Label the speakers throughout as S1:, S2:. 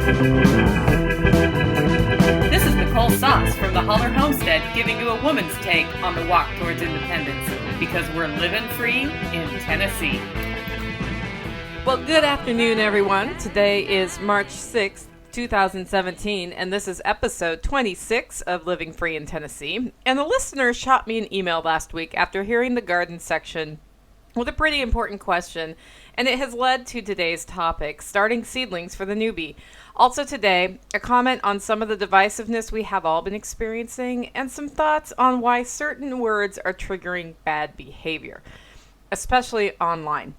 S1: This is Nicole Sauce from the Holler Homestead giving you a woman's take on the walk towards independence, because we're living free in Tennessee.
S2: Well, good afternoon, everyone. Today is March 6th, 2017, and this is episode 26 of Living Free in Tennessee. And the listener shot me an email last week after hearing the garden section with a pretty important question, and it has led to today's topic, starting seedlings for the newbie. Also today, a comment on some of the divisiveness we have all been experiencing, and some thoughts on why certain words are triggering bad behavior, especially online.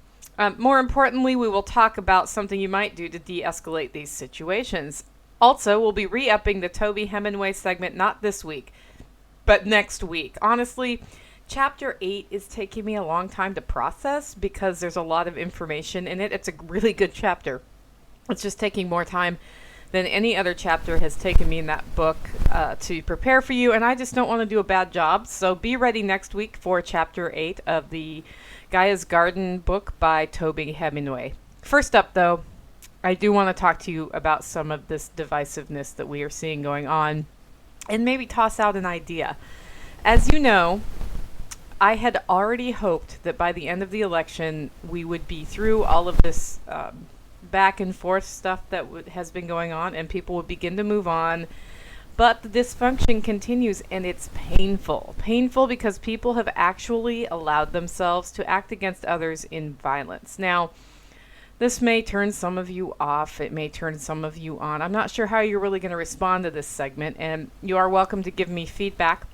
S2: More importantly, we will talk about something you might do to de-escalate these situations. Also, we'll be re-upping the Toby Hemmenway segment not this week, but next week. Honestly, Chapter 8 is taking me a long time to process because there's a lot of information in it. It's a really good chapter. It's just taking more time than any other chapter has taken me in that book to prepare for you, and I just don't want to do a bad job. So be ready next week for Chapter 8 of the Gaia's Garden book by Toby Hemmenway. First up, though, I do want to talk to you about some of this divisiveness that we are seeing going on and maybe toss out an idea. As you know, I had already hoped that by the end of the election, we would be through all of this back and forth stuff that has been going on, and people would begin to move on. But the dysfunction continues, and it's painful. Painful because people have actually allowed themselves to act against others in violence. Now, this may turn some of you off. It may turn some of you on. I'm not sure how you're really going to respond to this segment, and you are welcome to give me feedback.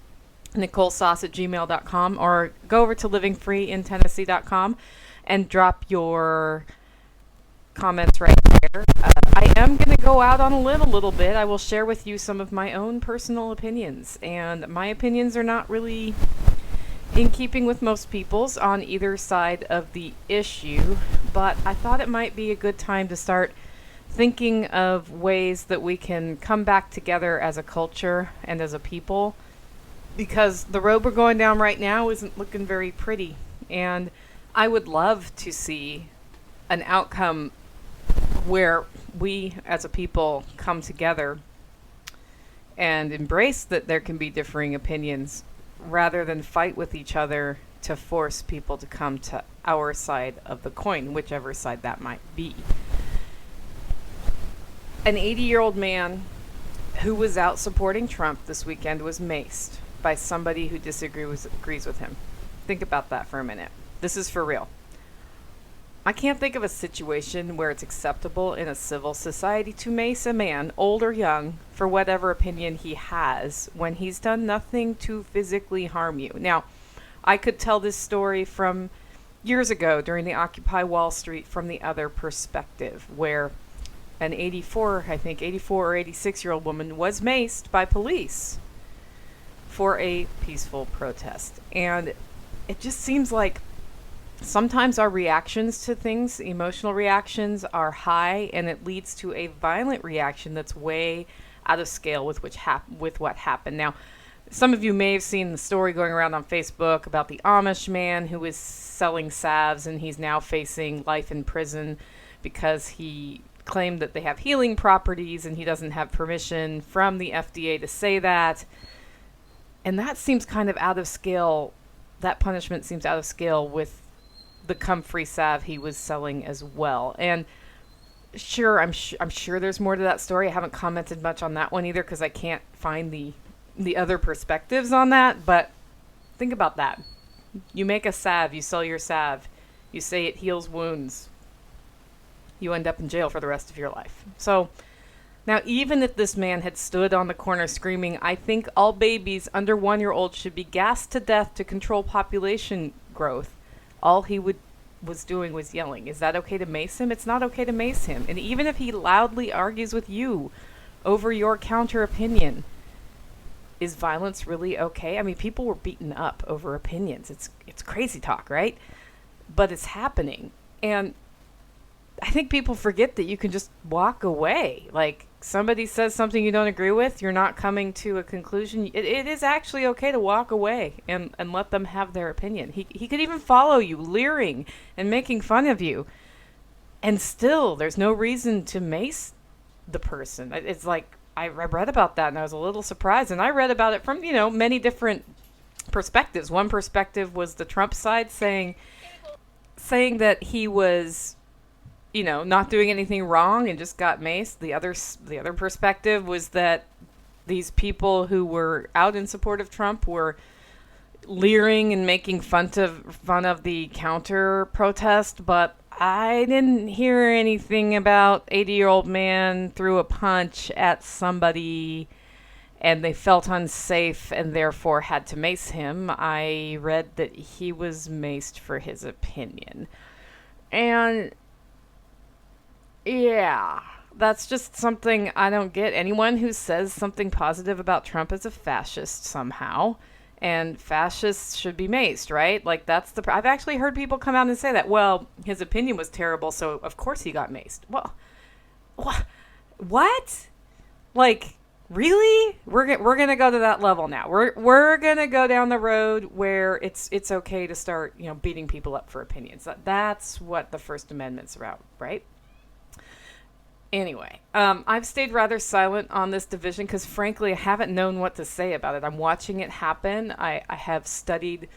S2: NicoleSauce@gmail.com, or go over to livingfreeintennessee.com and drop your comments right there. I am going to go out on a limb a little bit. I will share with you some of my own personal opinions, and my opinions are not really in keeping with most people's on either side of the issue, but I thought it might be a good time to start thinking of ways that we can come back together as a culture and as a people, because the road we're going down right now isn't looking very pretty. And I would love to see an outcome where we as a people come together and embrace that there can be differing opinions rather than fight with each other to force people to come to our side of the coin, whichever side that might be. An 80-year-old man who was out supporting Trump this weekend was maced by somebody who agrees with him. Think about that for a minute. This is for real. I can't think of a situation where it's acceptable in a civil society to mace a man, old or young, for whatever opinion he has when he's done nothing to physically harm you. Now, I could tell this story from years ago during the Occupy Wall Street from the other perspective, where an 84 or 86-year-old woman was maced by police for a peaceful protest. And it just seems like sometimes our reactions to things, emotional reactions, are high, and it leads to a violent reaction that's way out of scale with what happened. Now, some of you may have seen the story going around on Facebook about the Amish man who was selling salves, and he's now facing life in prison because he claimed that they have healing properties and he doesn't have permission from the FDA to say that. And that seems kind of out of scale. That punishment seems out of scale with the comfrey salve he was selling as well. And sure, I'm sure there's more to that story. I haven't commented much on that one either because I can't find the other perspectives on that. But think about that. You make a salve, you sell your salve, you say it heals wounds. You end up in jail for the rest of your life. So now, even if this man had stood on the corner screaming, "I think all babies under 1 year old should be gassed to death to control population growth," all he was doing was yelling. Is that okay to mace him? It's not okay to mace him. And even if he loudly argues with you over your counter opinion, is violence really okay? I mean, people were beaten up over opinions. It's crazy talk, right? But it's happening. And I think people forget that you can just walk away. Like, somebody says something you don't agree with, you're not coming to a conclusion. It is actually okay to walk away and let them have their opinion. He could even follow you, leering and making fun of you. And still, there's no reason to mace the person. It's like I read about that and I was a little surprised, and I read about it from many different perspectives. One perspective was the Trump side saying that he was not doing anything wrong and just got maced. The other perspective was that these people who were out in support of Trump were leering and making fun of the counter protest, but I didn't hear anything about 80-year-old man threw a punch at somebody and they felt unsafe and therefore had to mace him. I read that he was maced for his opinion. And yeah, that's just something I don't get. Anyone who says something positive about Trump is a fascist somehow. And fascists should be maced, right? Like, that's I've actually heard people come out and say that. Well, his opinion was terrible, so of course he got maced. Well, what? Like, really? We're gonna go to that level now. We're gonna go down the road where it's okay to start beating people up for opinions. That's what the First Amendment's about, right? Anyway, I've stayed rather silent on this division because, frankly, I haven't known what to say about it. I'm watching it happen. I have studied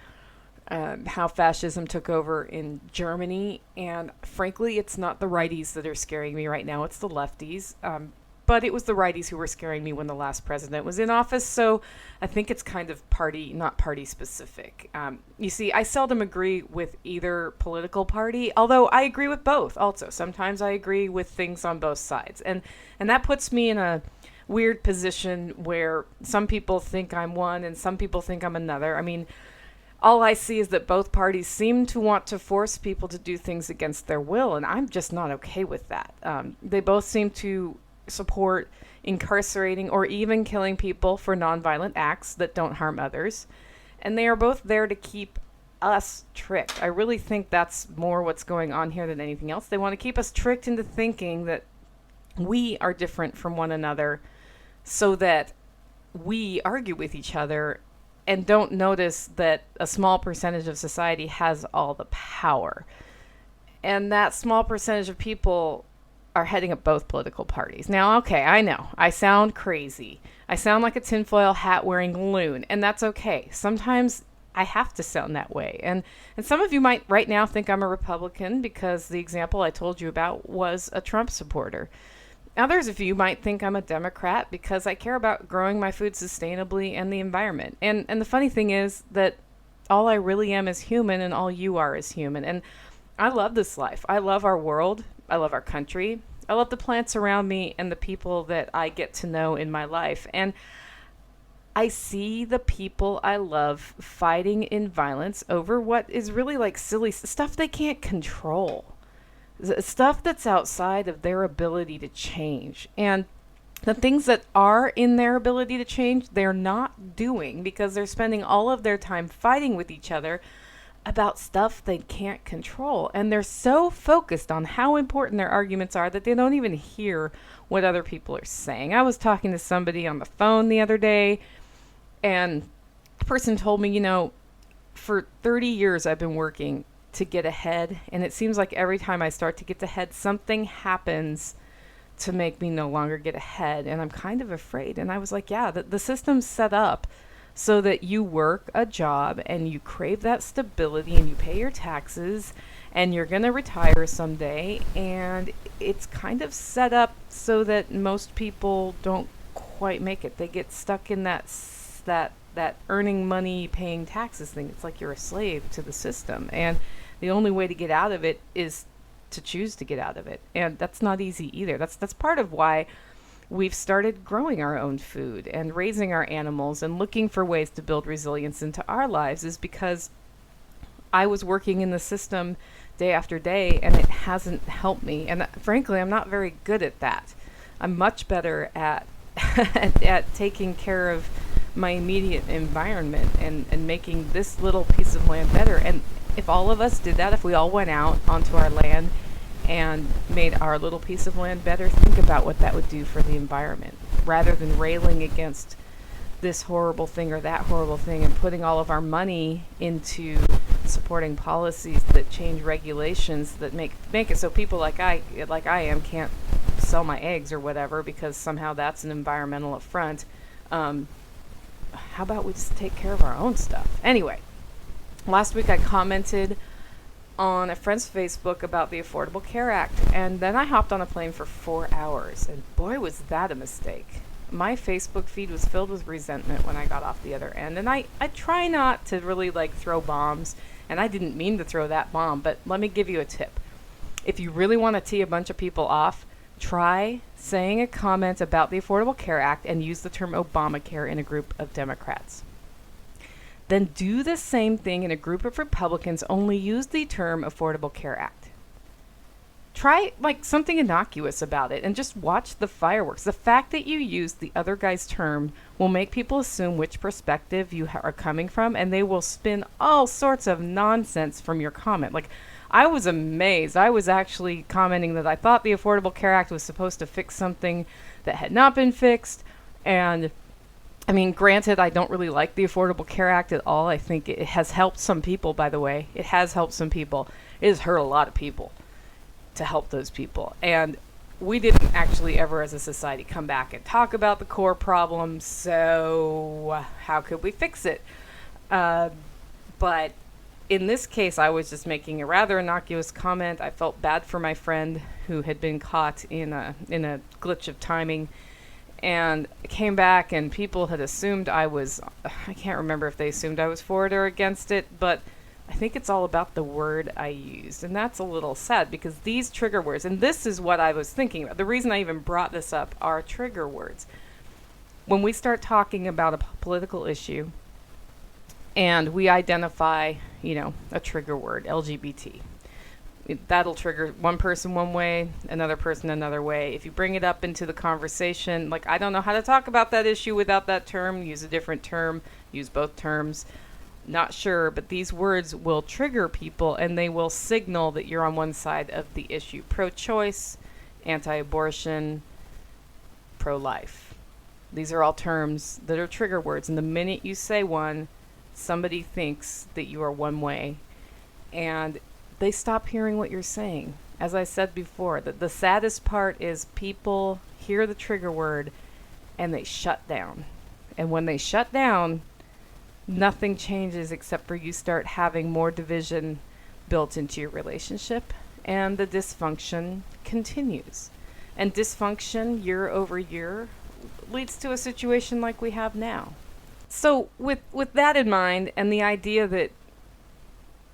S2: how fascism took over in Germany, and, frankly, it's not the righties that are scaring me right now. It's the lefties. But it was the righties who were scaring me when the last president was in office, so I think it's kind of not party specific. You see, I seldom agree with either political party, although I agree with both also. Sometimes I agree with things on both sides. And that puts me in a weird position where some people think I'm one and some people think I'm another. I mean, all I see is that both parties seem to want to force people to do things against their will, and I'm just not okay with that. They both seem to support incarcerating or even killing people for nonviolent acts that don't harm others. And they are both there to keep us tricked. I really think that's more what's going on here than anything else. They want to keep us tricked into thinking that we are different from one another so that we argue with each other and don't notice that a small percentage of society has all the power. And that small percentage of people are heading up both political parties. Now, okay, I know, I sound crazy. I sound like a tinfoil hat wearing loon, and that's okay. Sometimes I have to sound that way. And some of you might right now think I'm a Republican because the example I told you about was a Trump supporter. Others of you might think I'm a Democrat because I care about growing my food sustainably and the environment. And the funny thing is that all I really am is human, and all you are is human. And I love this life. I love our world. I love our country. I love the plants around me and the people that I get to know in my life. And I see the people I love fighting in violence over what is really like silly stuff they can't control. Stuff that's outside of their ability to change. And the things that are in their ability to change, they're not doing because they're spending all of their time fighting with each other about stuff they can't control. And they're so focused on how important their arguments are that they don't even hear what other people are saying. I was talking to somebody on the phone the other day, and the person told me, for 30 years I've been working to get ahead, and it seems like every time I start to get ahead, something happens to make me no longer get ahead, and I'm kind of afraid. And I was like, yeah, the system's set up so that you work a job and you crave that stability and you pay your taxes and you're going to retire someday. And it's kind of set up so that most people don't quite make it. They get stuck in that earning money, paying taxes thing. It's like you're a slave to the system. And the only way to get out of it is to choose to get out of it. And that's not easy either. That's part of why we've started growing our own food and raising our animals and looking for ways to build resilience into our lives, is because I was working in the system day after day and it hasn't helped me. And frankly, I'm not very good at that. I'm much better at at taking care of my immediate environment and making this little piece of land better. And if all of us did that, if we all went out onto our land and made our little piece of land better, think about what that would do for the environment, rather than railing against this horrible thing or that horrible thing and putting all of our money into supporting policies that change regulations that make it so people like I am can't sell my eggs or whatever, because somehow that's an environmental affront. How about we just take care of our own stuff? Anyway, last week I commented on a friend's Facebook about the Affordable Care Act, and then I hopped on a plane for 4 hours, and boy, was that a mistake. My Facebook feed was filled with resentment when I got off the other end, and I try not to really throw bombs, and I didn't mean to throw that bomb, but let me give you a tip. If you really want to tee a bunch of people off, try saying a comment about the Affordable Care Act and use the term Obamacare in a group of Democrats. Then do the same thing in a group of Republicans, only use the term Affordable Care Act. Try something innocuous about it and just watch the fireworks. The fact that you use the other guy's term will make people assume which perspective you are coming from, and they will spin all sorts of nonsense from your comment. I was amazed. I was actually commenting that I thought the Affordable Care Act was supposed to fix something that had not been fixed. And I mean, granted, I don't really like the Affordable Care Act at all. I think it has helped some people, by the way. It has helped some people. It has hurt a lot of people to help those people. And we didn't actually ever as a society come back and talk about the core problems. So how could we fix it? But in this case, I was just making a rather innocuous comment. I felt bad for my friend who had been caught in a glitch of timing, and came back and people had assumed I can't remember if they assumed I was for it or against it, but I think it's all about the word I used, and that's a little sad because these trigger words, and this is what I was thinking about. The reason I even brought this up are trigger words. When we start talking about a political issue, and we identify, a trigger word, LGBT. That'll trigger one person one way, another person another way. If you bring it up into the conversation, I don't know how to talk about that issue without that term, use a different term, use both terms. Not sure, but these words will trigger people, and they will signal that you're on one side of the issue. Pro-choice, anti-abortion, pro-life. These are all terms that are trigger words, and the minute you say one, somebody thinks that you are one way, and they stop hearing what you're saying. As I said before, the saddest part is people hear the trigger word and they shut down. And when they shut down, nothing changes except for you start having more division built into your relationship, and the dysfunction continues. And dysfunction year over year leads to a situation like we have now. So with that in mind, and the idea that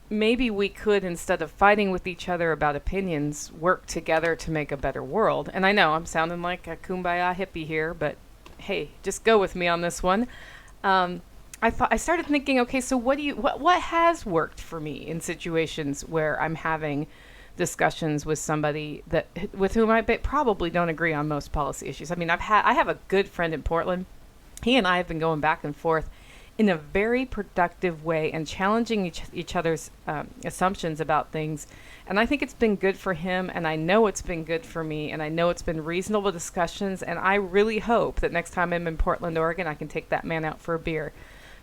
S2: maybe we could, instead of fighting with each other about opinions, work together to make a better world. And I know I'm sounding like a kumbaya hippie here, but hey, just go with me on this one. I started thinking, okay, so what has worked for me in situations where I'm having discussions with somebody with whom I probably don't agree on most policy issues. I mean, I have a good friend in Portland. He and I have been going back and forth in a very productive way and challenging each other's assumptions about things. And I think it's been good for him, and I know it's been good for me, and I know it's been reasonable discussions, and I really hope that next time I'm in Portland, Oregon, I can take that man out for a beer,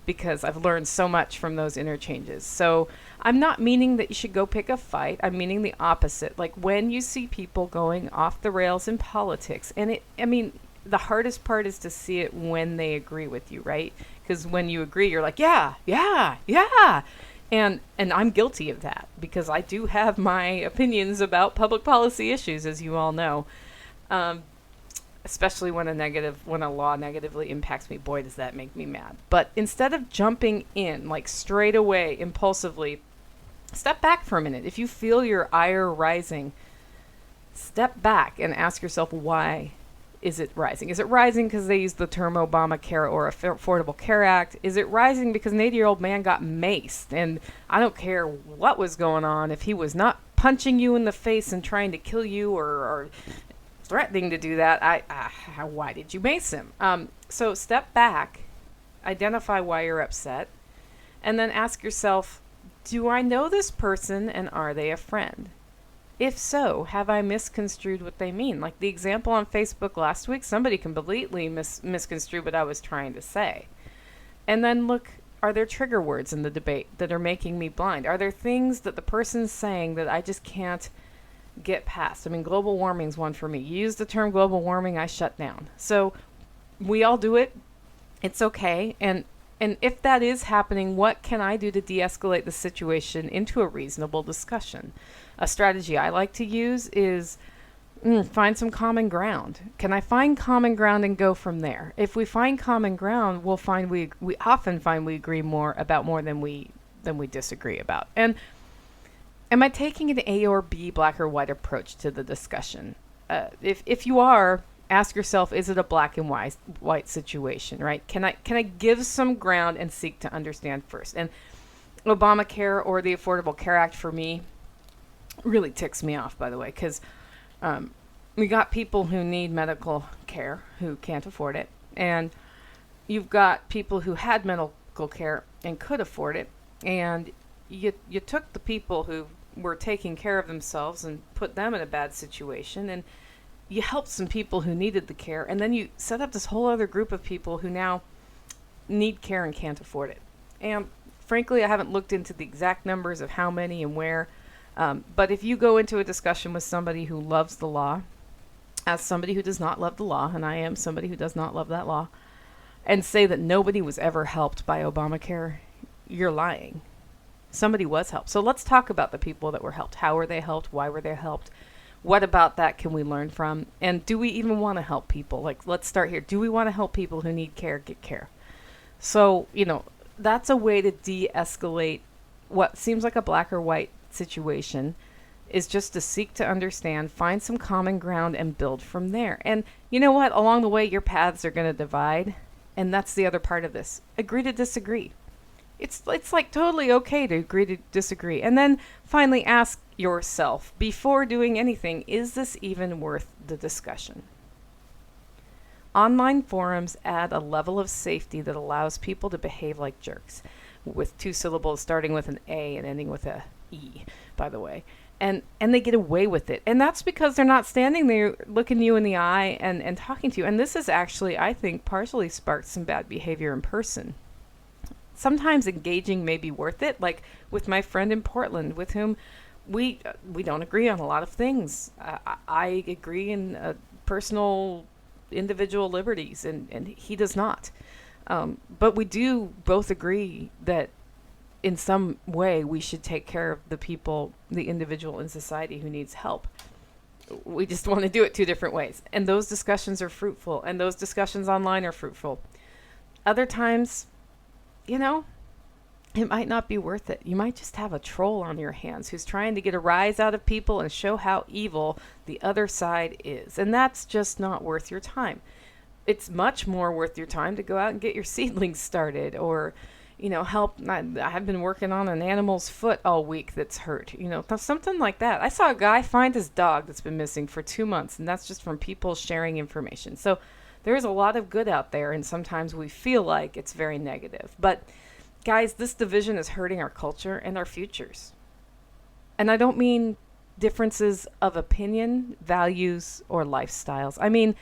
S2: because I've learned so much from those interchanges. So I'm not meaning that you should go pick a fight. I'm meaning the opposite. When you see people going off the rails in politics, and the hardest part is to see it when they agree with you, right? Because when you agree, you're like, yeah. And I'm guilty of that because I do have my opinions about public policy issues, as you all know. Especially when a law negatively impacts me. Boy, does that make me mad. But instead of jumping in, straight away, impulsively, step back for a minute. If you feel your ire rising, step back and ask yourself, why is it rising? Is it rising because they used the term Obamacare or Affordable Care Act? Is it rising because an 80-year-old man got maced? And I don't care what was going on. If he was not punching you in the face and trying to kill you or threatening to do that, why did you mace him? So step back, identify why you're upset, and then ask yourself, do I know this person and are they a friend? If so, have I misconstrued what they mean? Like the example on Facebook last week, somebody completely misconstrued what I was trying to say. And then look, are there trigger words in the debate that are making me blind? Are there things that the person's saying that I just can't get past. I mean, global warming's one for me. You use the term global warming, I shut down. So we all do it. It's okay. And if that is happening, what can I do to de-escalate the situation into a reasonable discussion? A strategy I like to use is find some common ground. Can I find common ground and go from there? If we find common ground, we'll find we often find we agree more than we disagree about. And am I taking an A or B, black or white approach to the discussion? If you are, ask yourself, is it a black and white situation, right? Can I give some ground and seek to understand first? And Obamacare or the Affordable Care Act for me really ticks me off, by the way, because we got people who need medical care who can't afford it, and you've got people who had medical care and could afford it, and you took the people who were taking care of themselves and put them in a bad situation, and you helped some people who needed the care, and then you set up this whole other group of people who now need care and can't afford it. And frankly, I haven't looked into the exact numbers of how many and where, but if you go into a discussion with somebody who loves the law, as somebody who does not love the law, and I am somebody who does not love that law, and say that nobody was ever helped by Obamacare, you're lying. Somebody was helped. So let's talk about the people that were helped. How were they helped? Why were they helped? What about that can we learn from? And do we even want to help people? Like, let's start here. Do we want to help people who need care get care? So, that's a way to de-escalate what seems like a black or white situation, is just to seek to understand, find some common ground, and build from there. And you know what? Along the way, your paths are going to divide. And that's the other part of this. Agree to disagree. It's like totally okay to agree to disagree. And then finally ask yourself, before doing anything, is this even worth the discussion? Online forums add a level of safety that allows people to behave like jerks, with 2 syllables starting with an A and ending with a E, by the way. And they get away with it. And that's because they're not standing there looking you in the eye and talking to you. And this has actually, I think, partially sparked some bad behavior in person. Sometimes engaging may be worth it, like with my friend in Portland, with whom we don't agree on a lot of things. I agree in personal, individual liberties, and he does not. But we do both agree that in some way we should take care of the people, the individual in society who needs help. We just want to do it 2 different ways. And those discussions are fruitful, and those discussions online are fruitful. Other times, it might not be worth it. You might just have a troll on your hands who's trying to get a rise out of people and show how evil the other side is. And that's just not worth your time. It's much more worth your time to go out and get your seedlings started, or, help. I've been working on an animal's foot all week that's hurt, something like that. I saw a guy find his dog that's been missing for 2 months, and that's just from people sharing information. So there's a lot of good out there, and sometimes we feel like it's very negative. But guys, this division is hurting our culture and our futures. And I don't mean differences of opinion, values, or lifestyles. I mean,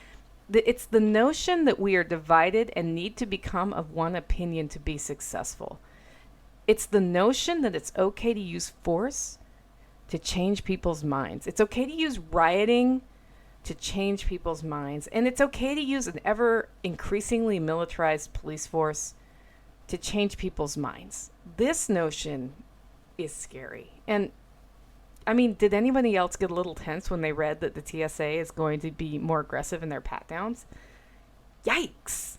S2: it's the notion that we are divided and need to become of one opinion to be successful. It's the notion that it's okay to use force to change people's minds. It's okay to use rioting to change people's minds. And it's okay to use an ever increasingly militarized police force to change people's minds. This notion is scary. And I mean, did anybody else get a little tense when they read that the TSA is going to be more aggressive in their pat downs? Yikes.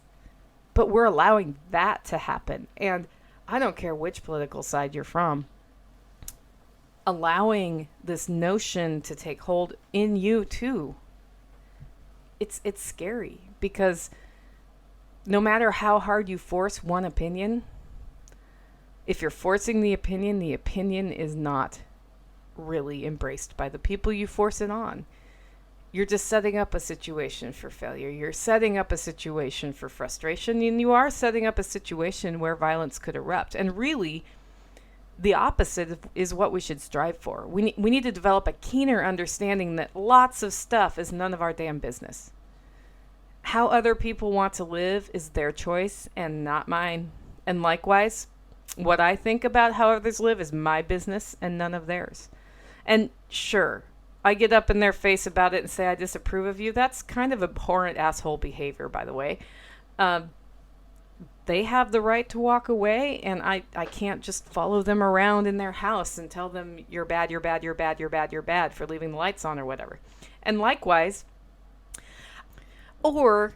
S2: But we're allowing that to happen. And I don't care which political side you're from. Allowing this notion to take hold in you too. It's scary, because no matter how hard you force one opinion, if you're forcing the opinion is not really embraced by the people you force it on. You're just setting up a situation for failure. You're setting up a situation for frustration, and you are setting up a situation where violence could erupt. And really, the opposite is what we should strive for. We need to develop a keener understanding that lots of stuff is none of our damn business. How other people want to live is their choice and not mine. And likewise, what I think about how others live is my business and none of theirs. And sure, I get up in their face about it and say I disapprove of you, that's kind of abhorrent asshole behavior, by the way. They have the right to walk away, and I can't just follow them around in their house and tell them you're bad, you're bad, you're bad, you're bad, you're bad for leaving the lights on or whatever. And likewise, or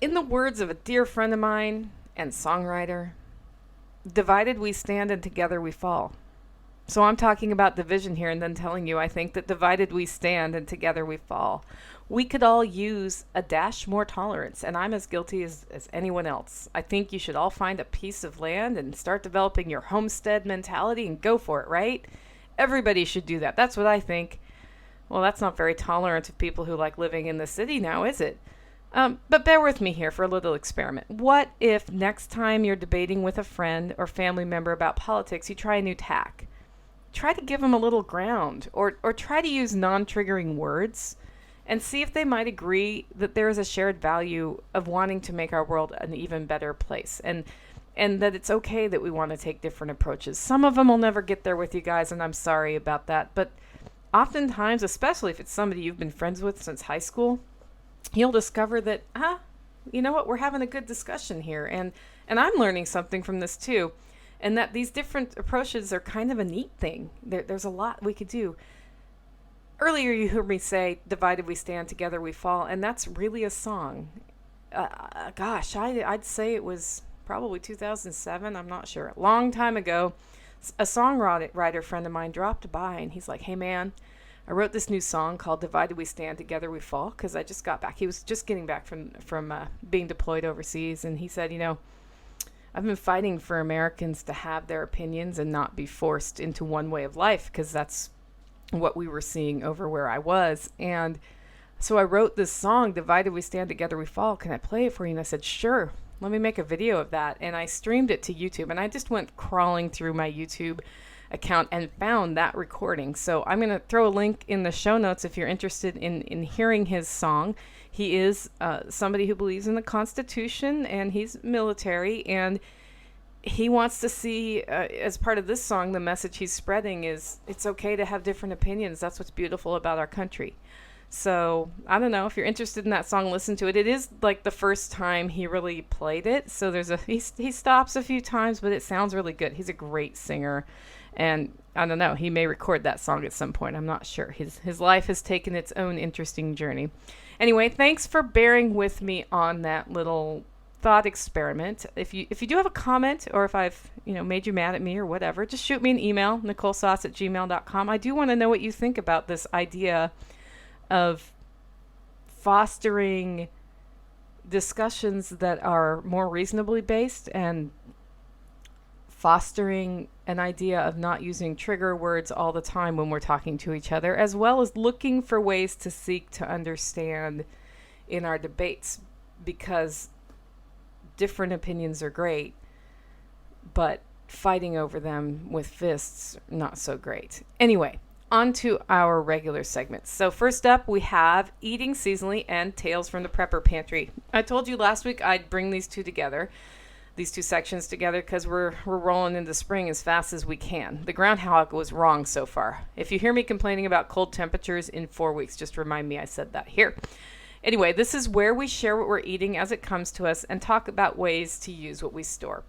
S2: in the words of a dear friend of mine and songwriter, divided we stand and together we fall. So I'm talking about division here and then telling you I think that divided we stand and together we fall. We could all use a dash more tolerance, and I'm as guilty as anyone else. I think you should all find a piece of land and start developing your homestead mentality and go for it, right? Everybody should do that. That's what I think. Well, that's not very tolerant of people who like living in the city now, is it? But bear with me here for a little experiment. What if next time you're debating with a friend or family member about politics, you try a new tack? Try to give them a little ground, or try to use non-triggering words and see if they might agree that there is a shared value of wanting to make our world an even better place, and that it's okay that we want to take different approaches. Some of them will never get there with you guys, and I'm sorry about that, but oftentimes, especially if it's somebody you've been friends with since high school, you'll discover that, you know what, we're having a good discussion here, and I'm learning something from this too. And that these different approaches are kind of a neat thing. There's a lot we could do. Earlier you heard me say, divided we stand, together we fall. And that's really a song. I'd say it was probably 2007. I'm not sure. A long time ago, a songwriter friend of mine dropped by. And he's like, hey, man, I wrote this new song called Divided We Stand, Together We Fall. Because I just got back. He was just getting back from being deployed overseas. And he said, you know, I've been fighting for Americans to have their opinions and not be forced into one way of life, because that's what we were seeing over where I was. And so I wrote this song, Divided We Stand, Together We Fall. Can I play it for you? And I said, sure, let me make a video of that. And I streamed it to YouTube, and I just went crawling through my YouTube account and found that recording. So I'm going to throw a link in the show notes if you're interested in hearing his song. He is somebody who believes in the Constitution, and he's military, and he wants to see, as part of this song, the message he's spreading is it's okay to have different opinions. That's what's beautiful about our country. So I don't know if you're interested in that song, listen to it. It is like the first time he really played it. So he stops a few times, but it sounds really good. He's a great singer. And I don't know, he may record that song at some point. I'm not sure. His life has taken its own interesting journey. Anyway, thanks for bearing with me on that little thought experiment. If you do have a comment, or if I've made you mad at me or whatever, just shoot me an email, NicoleSauce@gmail.com. I do want to know what you think about this idea of fostering discussions that are more reasonably based, and fostering an idea of not using trigger words all the time when we're talking to each other, as well as looking for ways to seek to understand in our debates, because different opinions are great, but fighting over them with fists, not so great. Anyway, on to our regular segments. So first up, we have Eating Seasonally and Tales from the Prepper Pantry. I told you last week I'd bring these two sections together, because we're rolling into spring as fast as we can. The groundhog was wrong so far. If you hear me complaining about cold temperatures in 4 weeks, just remind me I said that here. Anyway, this is where we share what we're eating as it comes to us and talk about ways to use what we store.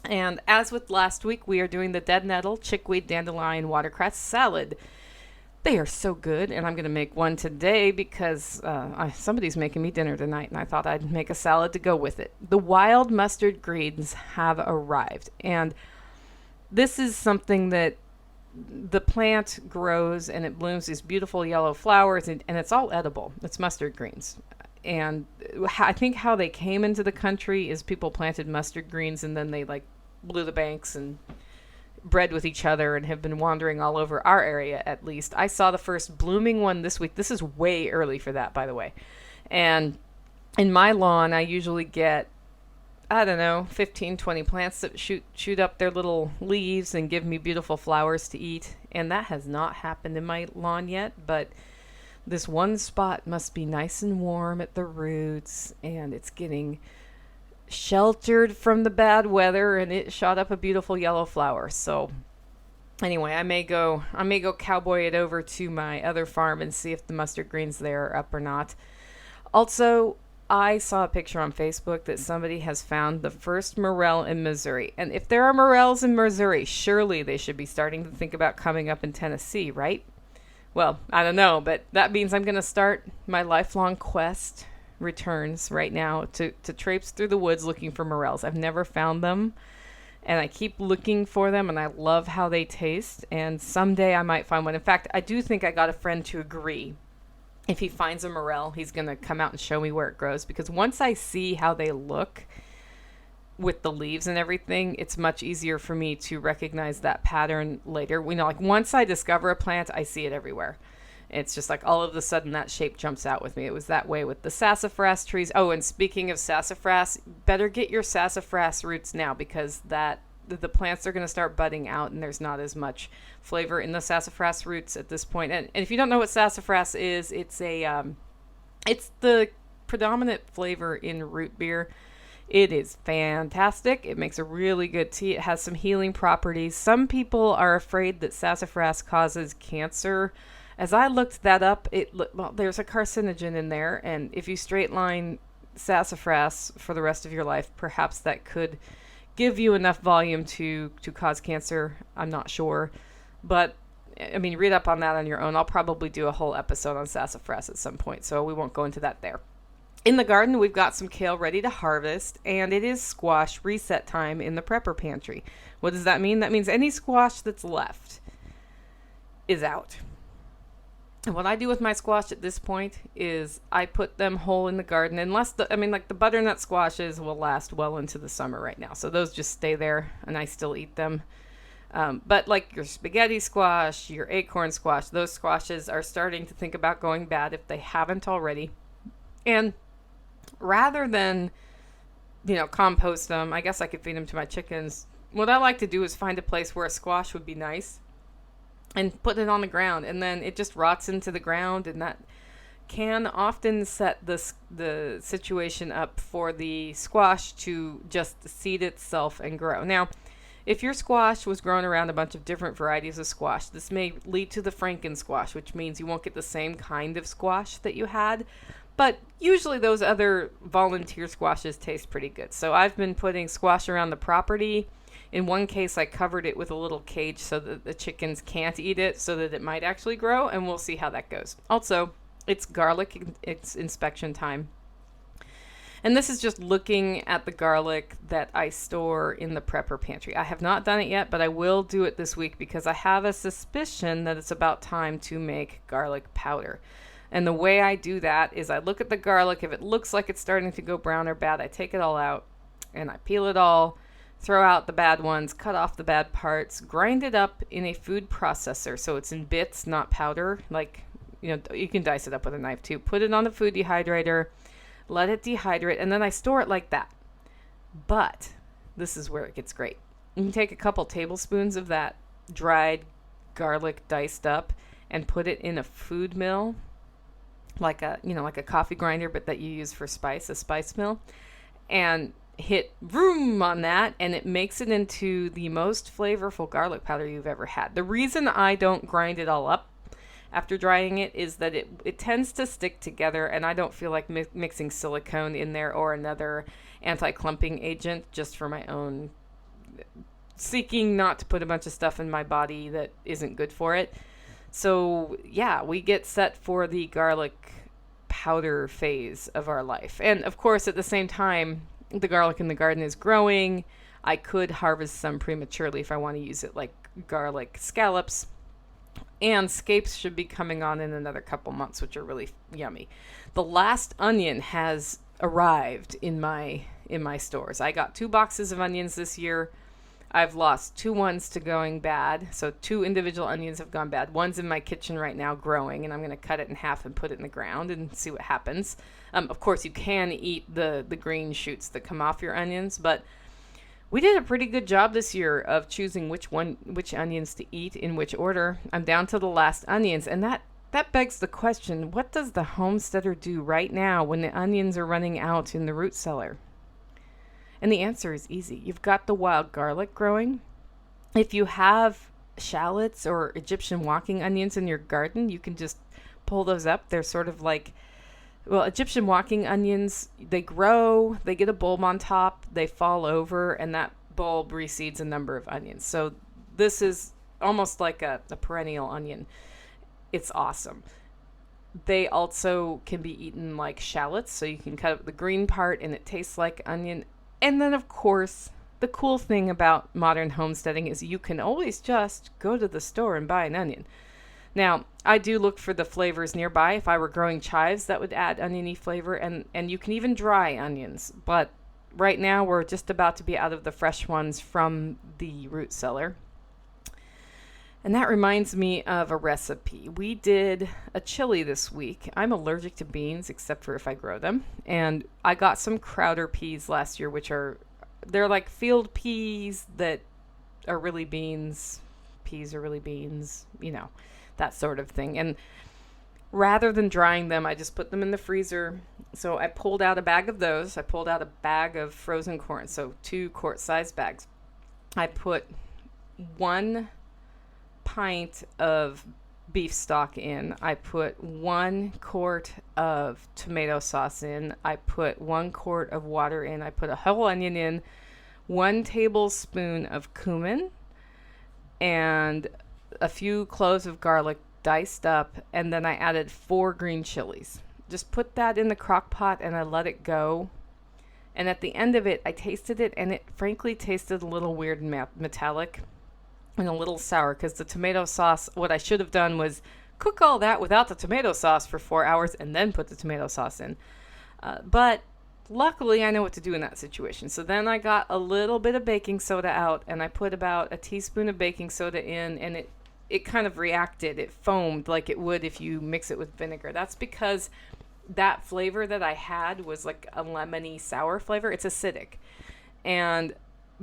S2: And as with last week, we are doing the dead nettle, chickweed, dandelion, watercress salad. They are so good, and I'm going to make one today because somebody's making me dinner tonight, and I thought I'd make a salad to go with it. The wild mustard greens have arrived, and this is something that the plant grows, and it blooms these beautiful yellow flowers, and it's all edible. It's mustard greens. And I think how they came into the country is people planted mustard greens, and then they blew the banks and bred with each other and have been wandering all over our area, at least. I saw the first blooming one this week. This is way early for that, by the way. And in my lawn, I usually get, 15, 20 plants that shoot up their little leaves and give me beautiful flowers to eat. And that has not happened in my lawn yet, but this one spot must be nice and warm at the roots, and it's getting sheltered from the bad weather, and it shot up a beautiful yellow flower. So Anyway, I may go cowboy it over to my other farm and see if the mustard greens there are up or not. Also, I saw a picture on Facebook that somebody has found the first morel in Missouri. And if there are morels in Missouri, surely they should be starting to think about coming up in Tennessee, right? Well, I don't know, but that means I'm going to start my lifelong quest returns right now to traipse through the woods looking for morels. I've never found them, and I keep looking for them, and I love how they taste, and someday I might find one. In fact, I do think I got a friend to agree. If he finds a morel, he's going to come out and show me where it grows, because once I see how they look with the leaves and everything, it's much easier for me to recognize that pattern later. Like once I discover a plant, I see it everywhere. It's just like all of a sudden that shape jumps out with me. It was that way with the sassafras trees. Oh, and speaking of sassafras, better get your sassafras roots now, because the plants are going to start budding out and there's not as much flavor in the sassafras roots at this point. And if you don't know what sassafras is, it's the predominant flavor in root beer. It is fantastic. It makes a really good tea. It has some healing properties. Some people are afraid that sassafras causes cancer. As I looked that up, there's a carcinogen in there, and if you straight line sassafras for the rest of your life, perhaps that could give you enough volume to cause cancer. I'm not sure, but I mean, read up on that on your own. I'll probably do a whole episode on sassafras at some point, so we won't go into that there. In the garden, we've got some kale ready to harvest, and it is squash reset time in the prepper pantry. What does that mean? That means any squash that's left is out. And what I do with my squash at this point is I put them whole in the garden, unless the butternut squashes will last well into the summer right now. So those just stay there, and I still eat them. But like your spaghetti squash, your acorn squash, those squashes are starting to think about going bad if they haven't already. And rather than, compost them, I guess I could feed them to my chickens. What I like to do is find a place where a squash would be nice and put it on the ground, and then it just rots into the ground, and that can often set the situation up for the squash to just seed itself and grow. Now, if your squash was grown around a bunch of different varieties of squash, this may lead to the Franken squash, which means you won't get the same kind of squash that you had. But usually those other volunteer squashes taste pretty good. So I've been putting squash around the property. In one case, I covered it with a little cage so that the chickens can't eat it, so that it might actually grow, and we'll see how that goes. Also, it's garlic, it's inspection time. And this is just looking at the garlic that I store in the prepper pantry. I have not done it yet, but I will do it this week because I have a suspicion that it's about time to make garlic powder. And the way I do that is I look at the garlic. If it looks like it's starting to go brown or bad, I take it all out and I peel it all, throw out the bad ones, cut off the bad parts, grind it up in a food processor so it's in bits, not powder. You can dice it up with a knife too. Put it on the food dehydrator, let it dehydrate, and then I store it like that. But this is where it gets great. You can take a couple tablespoons of that dried garlic diced up and put it in a food mill, like a coffee grinder, but that you use for a spice mill, and hit vroom on that, and it makes it into the most flavorful garlic powder you've ever had. The reason I don't grind it all up after drying it is that it tends to stick together, and I don't feel like mixing silicone in there or another anti-clumping agent just for my own seeking not to put a bunch of stuff in my body that isn't good for it. So yeah, we get set for the garlic powder phase of our life. And of course, at the same time, the garlic in the garden is growing. I could harvest some prematurely if I want to use it like garlic scallops. And scapes should be coming on in another couple months, which are really yummy. The last onion has arrived in my stores. I got 2 boxes of onions this year. I've lost 2 ones to going bad. So 2 individual onions have gone bad. One's in my kitchen right now growing, and I'm going to cut it in half and put it in the ground and see what happens. Of course, you can eat the green shoots that come off your onions, but we did a pretty good job this year of choosing which onions to eat in which order. I'm down to the last onions, and that begs the question, what does the homesteader do right now when the onions are running out in the root cellar? And the answer is easy. You've got the wild garlic growing. If you have shallots or Egyptian walking onions in your garden, you can just pull those up. They're sort of like, well, Egyptian walking onions, they grow, they get a bulb on top, they fall over, and that bulb reseeds a number of onions. So this is almost like a perennial onion. It's awesome. They also can be eaten like shallots, so you can cut up the green part and it tastes like onion. And then, of course, the cool thing about modern homesteading is you can always just go to the store and buy an onion. Now, I do look for the flavors nearby. If I were growing chives, that would add oniony flavor, and you can even dry onions. But right now, we're just about to be out of the fresh ones from the root cellar. And that reminds me of a recipe. We did a chili this week. I'm allergic to beans, except for if I grow them. And I got some Crowder peas last year, they're like field peas that are really beans. Peas are really beans, that sort of thing. And rather than drying them, I just put them in the freezer. So I pulled out a bag of those. I pulled out a bag of frozen corn, so 2 quart-sized bags. I put 1 pint of beef stock in. I put 1 quart of tomato sauce in. I put 1 quart of water in. I put a whole onion in, 1 tablespoon of cumin, and a few cloves of garlic diced up, and then I added 4 green chilies. Just put that in the crock pot and I let it go. And at the end of it, I tasted it, and it frankly tasted a little weird and metallic and a little sour, because the tomato sauce, what I should have done was cook all that without the tomato sauce for 4 hours and then put the tomato sauce in. But luckily, I know what to do in that situation. So then I got a little bit of baking soda out, and I put about a teaspoon of baking soda in, and it kind of reacted. It foamed like it would if you mix it with vinegar. That's because that flavor that I had was like a lemony sour flavor. It's acidic. And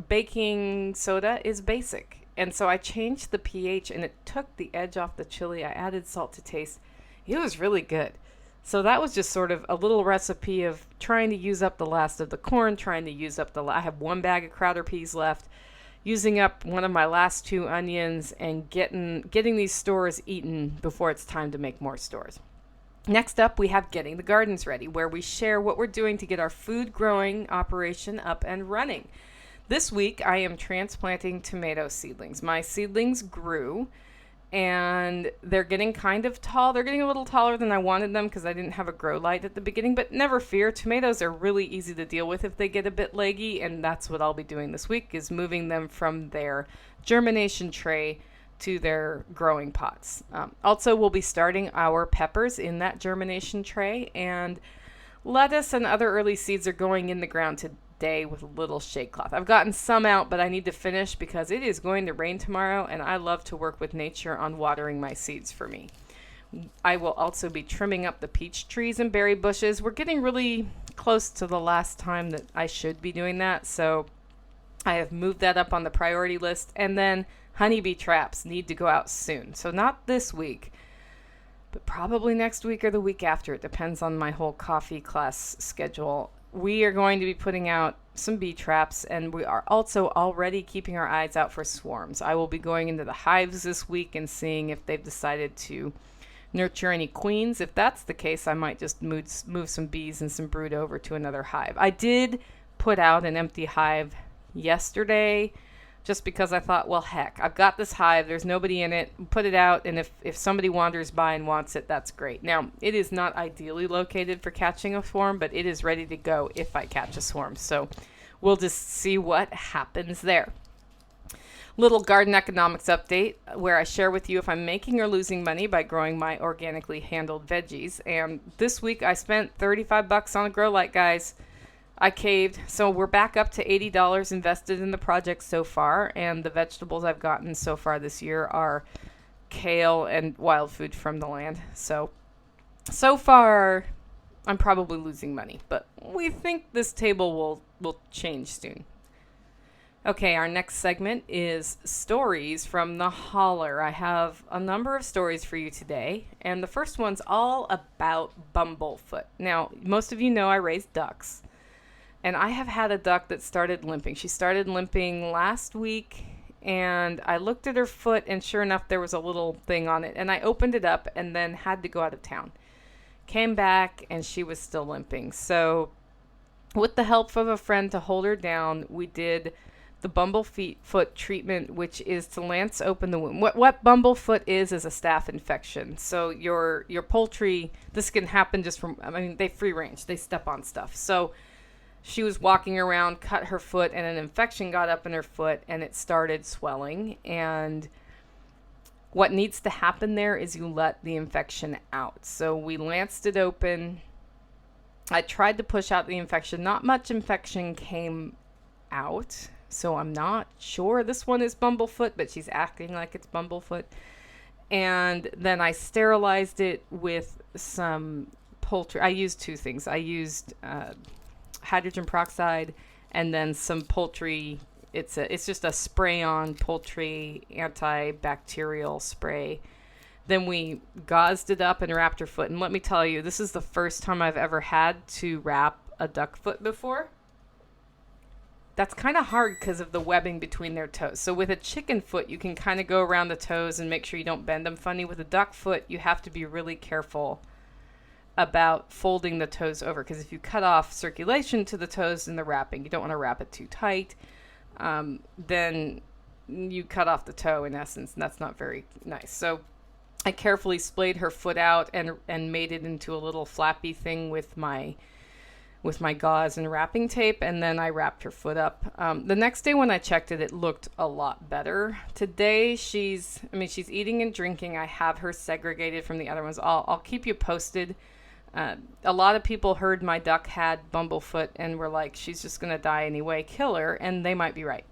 S2: baking soda is basic. And so I changed the pH, and it took the edge off the chili. I added salt to taste. It was really good. So that was just sort of a little recipe of trying to use up the last of the corn, trying to use up I have 1 bag of Crowder peas left, using up one of my last 2 onions, and getting these stores eaten before it's time to make more stores. Next up, we have Getting the Gardens Ready, where we share what we're doing to get our food growing operation up and running. This week, I am transplanting tomato seedlings. My seedlings grew, and they're getting kind of tall. They're getting a little taller than I wanted them because I didn't have a grow light at the beginning, but never fear. Tomatoes are really easy to deal with if they get a bit leggy, and that's what I'll be doing this week, is moving them from their germination tray to their growing pots. Also, we'll be starting our peppers in that germination tray, and lettuce and other early seeds are going in the ground today with a little shade cloth. I've gotten some out, but I need to finish because it is going to rain tomorrow, and I love to work with nature on watering my seeds for me. I will also be trimming up the peach trees and berry bushes. We're getting really close to the last time that I should be doing that, so I have moved that up on the priority list. And then honeybee traps need to go out soon. So not this week, but probably next week or the week after. It depends on my whole coffee class schedule. We are going to be putting out some bee traps, and we are also already keeping our eyes out for swarms. I will be going into the hives this week and seeing if they've decided to nurture any queens. If that's the case, I might just move some bees and some brood over to another hive. I did put out an empty hive yesterday, just because I thought, well, heck, I've got this hive. There's nobody in it. Put it out, and if somebody wanders by and wants it, that's great. Now, it is not ideally located for catching a swarm, but it is ready to go if I catch a swarm. So we'll just see what happens there. Little garden economics update, where I share with you if I'm making or losing money by growing my organically handled veggies. And this week I spent $35 on a grow light, guys. I caved. So we're back up to $80 invested in the project so far, and the vegetables I've gotten so far this year are kale and wild food from the land. So far I'm probably losing money, but we think this table will change soon. Okay, our next segment is stories from the holler. I have a number of stories for you today, and the first one's all about bumblefoot. Now, most of you know I raise ducks. And I have had a duck that started limping. She started limping last week and I looked at her foot, and sure enough, there was a little thing on it. And I opened it up and then had to go out of town. Came back, and she was still limping. So with the help of a friend to hold her down, we did the bumblefoot treatment, which is to lance open the wound. What bumblefoot is a staph infection. So your poultry, this can happen just from, I mean, they free range. They step on stuff. So she was walking around, cut her foot, and an infection got up in her foot, and it started swelling. And what needs to happen there is you let the infection out. So we lanced it open. I tried to push out the infection. Not much infection came out. So I'm not sure this one is bumblefoot, but she's acting like it's bumblefoot. And then I sterilized it with some poultry. I used two things. I used hydrogen peroxide and then some poultry. It's just a spray-on poultry antibacterial spray. Then we gauzed it up and wrapped her foot. And let me tell you, this is the first time I've ever had to wrap a duck foot before. That's kind of hard because of the webbing between their toes. So with a chicken foot, you can kind of go around the toes and make sure you don't bend them funny. With a duck foot, you have to be really careful about folding the toes over, because if you cut off circulation to the toes in the wrapping, you don't want to wrap it too tight, then you cut off the toe in essence, and that's not very nice. So I carefully splayed her foot out and made it into a little flappy thing with my gauze and wrapping tape, and then I wrapped her foot up. The next day when I checked it, it looked a lot better. Today she's eating and drinking. I have her segregated from the other ones. I'll keep you posted. A lot of people heard my duck had bumblefoot and were like, she's just going to die anyway, kill her. And they might be right,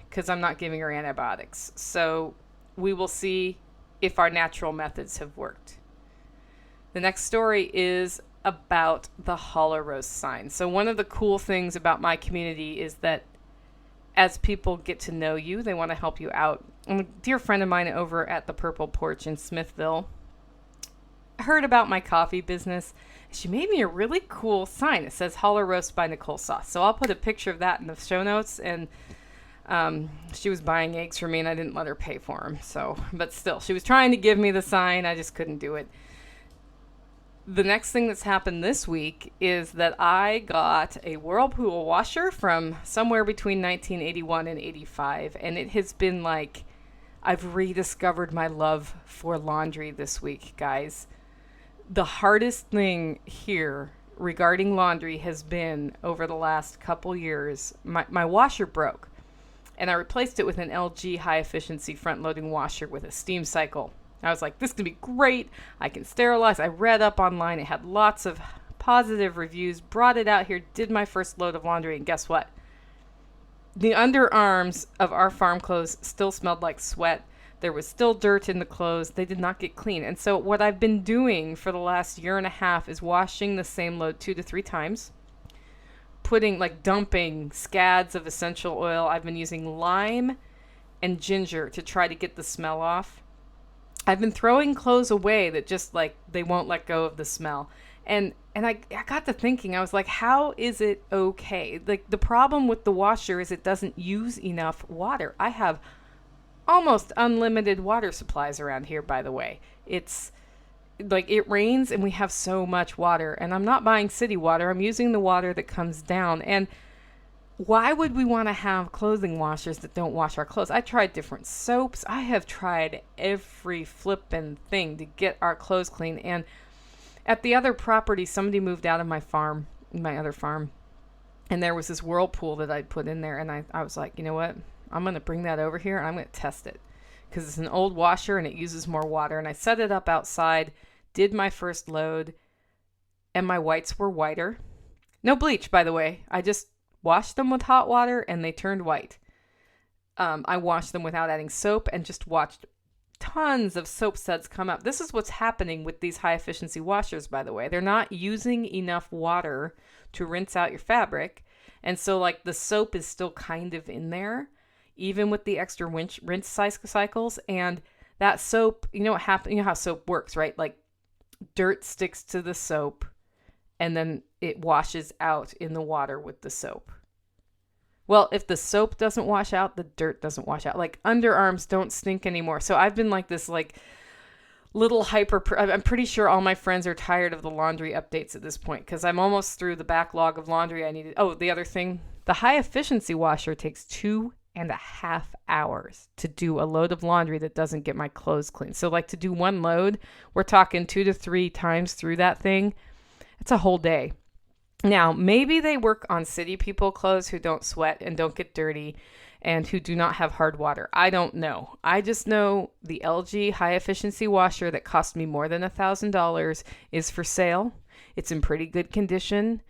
S2: because I'm not giving her antibiotics. So we will see if our natural methods have worked. The next story is about the hollow roast sign. So one of the cool things about my community is that as people get to know you, they want to help you out. And a dear friend of mine over at the Purple Porch in Smithville heard about my coffee business. She made me a really cool sign. It says Hollow Roast by Nicole Sauce. So I'll put a picture of that in the show notes. And she was buying eggs for me, and I didn't let her pay for them. So, but still, she was trying to give me the sign. I just couldn't do it. The next thing that's happened this week is that I got a Whirlpool washer from somewhere between 1981 and 85. And it has been like, I've rediscovered my love for laundry this week, guys. The hardest thing here regarding laundry has been, over the last couple years, my washer broke. And I replaced it with an LG high-efficiency front-loading washer with a steam cycle. I was like, this can be great. I can sterilize. I read up online. It had lots of positive reviews. Brought it out here, did my first load of laundry, and guess what? The underarms of our farm clothes still smelled like sweat. There was still dirt in the clothes. They did not get clean. And so what I've been doing for the last year and a half is washing the same load 2 to 3 times. Dumping scads of essential oil. I've been using lime and ginger to try to get the smell off. I've been throwing clothes away that just they won't let go of the smell. And I got to thinking, I was like, how is it okay? The problem with the washer is it doesn't use enough water. I have almost unlimited water supplies around here, by the way. It's it rains and we have so much water, and I'm not buying city water. I'm using the water that comes down. And why would we want to have clothing washers that don't wash our clothes? I tried different soaps. I have tried every flippin' thing to get our clothes clean. And at the other property, somebody moved out of my other farm, and there was this Whirlpool that I'd put in there. And I was like, you know what? I'm going to bring that over here and I'm going to test it, because it's an old washer and it uses more water. And I set it up outside, did my first load, and my whites were whiter. No bleach, by the way. I just washed them with hot water and they turned white. I washed them without adding soap and just watched tons of soap suds come up. This is what's happening with these high efficiency washers, by the way. They're not using enough water to rinse out your fabric. And so the soap is still kind of in there, even with the extra rinse cycles. And that soap, you know what happens? You know how soap works, right? Dirt sticks to the soap and then it washes out in the water with the soap. Well, if the soap doesn't wash out, the dirt doesn't wash out. Like underarms don't stink anymore. So I've been like this little I'm pretty sure all my friends are tired of the laundry updates at this point because I'm almost through the backlog of laundry I needed. Oh, the other thing, the high efficiency washer takes 2.5 hours to do a load of laundry that doesn't get my clothes clean. So like to do one load, we're talking 2 to 3 times through that thing. It's a whole day. Now, maybe they work on city people clothes who don't sweat and don't get dirty and who do not have hard water. I don't know. I just know the LG high efficiency washer that cost me more than $1,000 is for sale. It's in pretty good condition.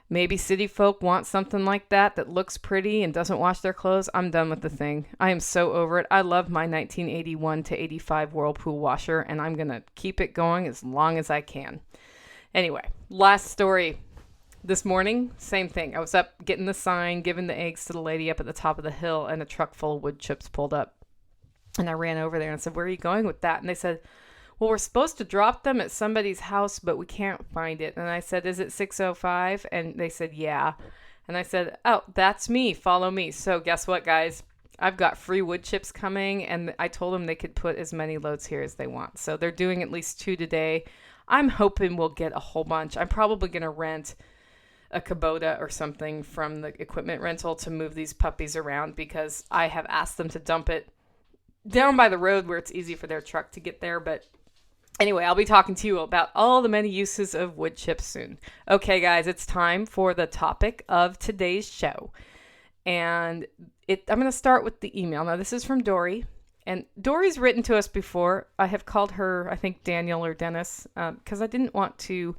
S2: Maybe city folk want something like that looks pretty and doesn't wash their clothes. I'm done with the thing. I am so over it. I love my 1981 to 85 Whirlpool washer, and I'm going to keep it going as long as I can. Anyway, last story. This morning, same thing. I was up getting the sign, giving the eggs to the lady up at the top of the hill, and a truck full of wood chips pulled up. And I ran over there and said, "Where are you going with that?" And they said, "Well, we're supposed to drop them at somebody's house, but we can't find it." And I said, "Is it 605?" And they said, "Yeah." And I said, "Oh, that's me. Follow me." So guess what, guys? I've got free wood chips coming, and I told them they could put as many loads here as they want. So they're doing at least 2 today. I'm hoping we'll get a whole bunch. I'm probably going to rent a Kubota or something from the equipment rental to move these puppies around because I have asked them to dump it down by the road where it's easy for their truck to get there. But anyway, Will be talking to you about all the many uses of wood chips soon. Okay, guys, it's time for the topic of today's show. And I'm going to start with the email. Now, this is from Dory. And Dory's written to us before. I have called her, I think, Daniel or Dennis, because I didn't want to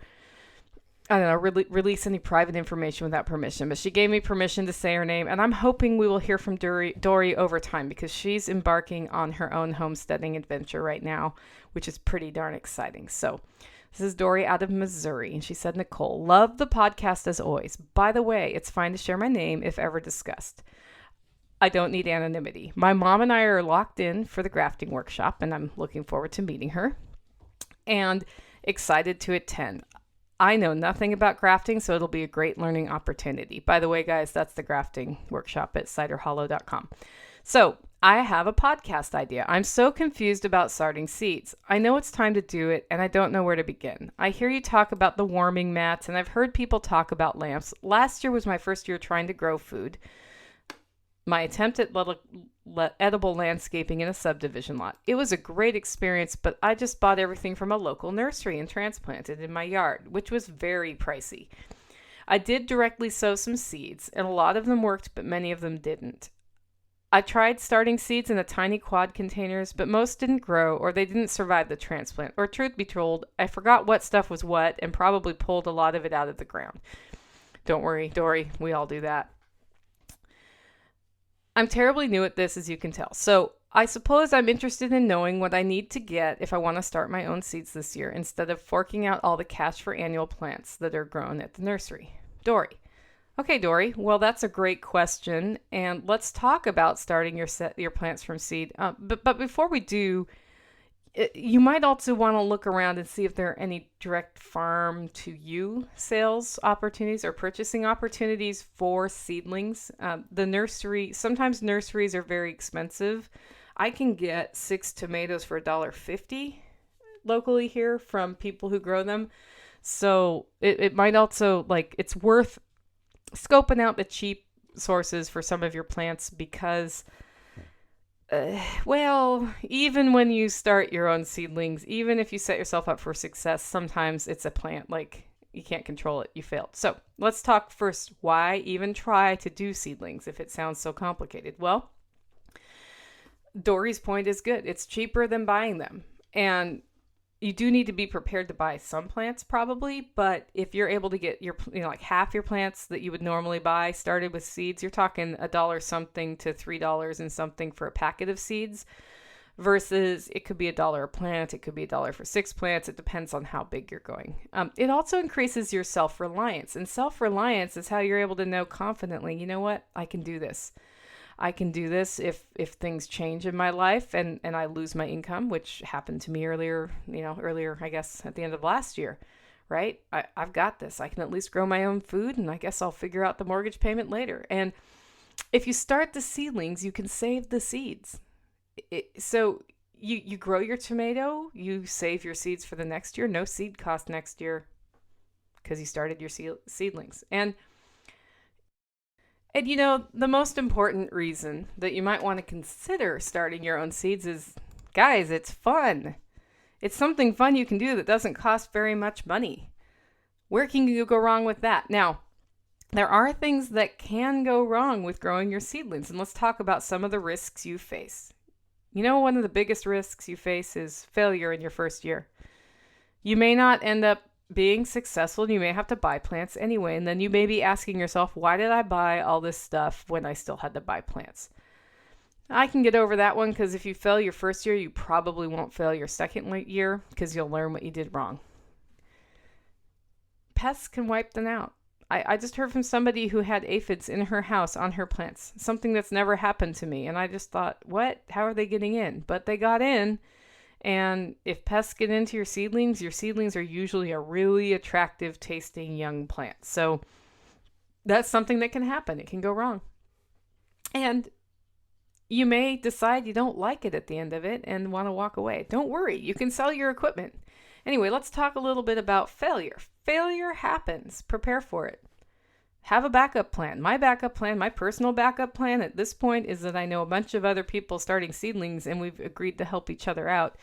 S2: release any private information without permission. But she gave me permission to say her name, and I'm hoping we will hear from Dory over time because she's embarking on her own homesteading adventure right now, which is pretty darn exciting. So this is Dory out of Missouri, and she said, "Nicole, love the podcast as always. By the way, it's fine to share my name if ever discussed. I don't need anonymity. My mom and I are locked in for the grafting workshop, and I'm looking forward to meeting her and excited to attend. I know nothing about grafting, so it'll be a great learning opportunity." By the way, guys, that's the grafting workshop at ciderhollow.com. So I have a podcast idea. I'm so confused about starting seeds. I know it's time to do it, and I don't know where to begin. I hear you talk about the warming mats, and I've heard people talk about lamps. Last year was my first year trying to grow food. My attempt at edible landscaping in a subdivision lot. It was a great experience, but I just bought everything from a local nursery and transplanted in my yard, which was very pricey. I did directly sow some seeds, and a lot of them worked, but many of them didn't. I tried starting seeds in the tiny quad containers, but most didn't grow, or they didn't survive the transplant. Or truth be told, I forgot what stuff was what and probably pulled a lot of it out of the ground. Don't worry, Dory, we all do that. I'm terribly new at this, as you can tell. So I suppose I'm interested in knowing what I need to get if I want to start my own seeds this year, instead of forking out all the cash for annual plants that are grown at the nursery. Dory. Okay, Dory. Well, that's a great question. And let's talk about starting your plants from seed. But before we do, you might also want to look around and see if there are any direct farm to you sales opportunities or purchasing opportunities for seedlings. Sometimes nurseries are very expensive. I can get 6 tomatoes for $1.50 locally here from people who grow them. So it might also, it's worth scoping out the cheap sources for some of your plants because even when you start your own seedlings, even if you set yourself up for success, sometimes it's a plant, you can't control it, you failed. So let's talk first, why even try to do seedlings if it sounds so complicated? Well, Dory's point is good. It's cheaper than buying them. And you do need to be prepared to buy some plants probably, but if you're able to get your, half your plants that you would normally buy started with seeds, you're talking $1 something to $3 and something for a packet of seeds versus it could be $1 a plant. It could be $1 for 6 plants. It depends on how big you're going. It also increases your self-reliance, and self-reliance is how you're able to know confidently, you know what, I can do this. I can do this if things change in my life and I lose my income, which happened to me earlier, I guess at the end of last year, right? I've got this. I can at least grow my own food, and I guess I'll figure out the mortgage payment later. And if you start the seedlings, you can save the seeds. So you grow your tomato, you save your seeds for the next year. No seed cost next year because you started your seedlings. And the most important reason that you might want to consider starting your own seeds is, guys, it's fun. It's something fun you can do that doesn't cost very much money. Where can you go wrong with that? Now, there are things that can go wrong with growing your seedlings, and let's talk about some of the risks you face. One of the biggest risks you face is failure in your first year. You may not end up being successful. You may have to buy plants anyway, and then you may be asking yourself, why did I buy all this stuff when I still had to buy plants? I can get over that one because if you fail your first year, you probably won't fail your second year because you'll learn what you did wrong. Pests can wipe them out. I just heard from somebody who had aphids in her house on her plants, something that's never happened to me. And I just thought, what? How are they getting in? But they got in. And if pests get into your seedlings are usually a really attractive tasting young plant. So that's something that can happen. It can go wrong. And you may decide you don't like it at the end of it and want to walk away. Don't worry. You can sell your equipment. Anyway, let's talk a little bit about failure. Failure happens. Prepare for it. Have a backup plan. My personal backup plan at this point is that I know a bunch of other people starting seedlings and we've agreed to help each other out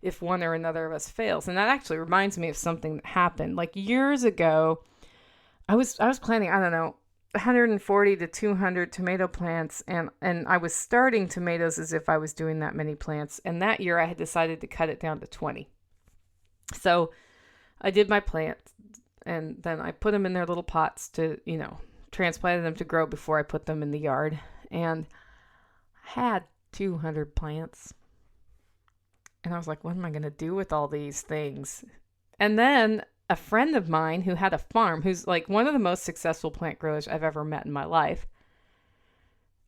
S2: if one or another of us fails. And that actually reminds me of something that happened. Like years ago, I was planting, 140 to 200 tomato plants, and I was starting tomatoes as if I was doing that many plants. And that year I had decided to cut it down to 20. So I did my plants, and then I put them in their little pots to, transplanted them to grow before I put them in the yard. And I had 200 plants. And I was like, what am I going to do with all these things? And then a friend of mine who had a farm, who's like one of the most successful plant growers I've ever met in my life,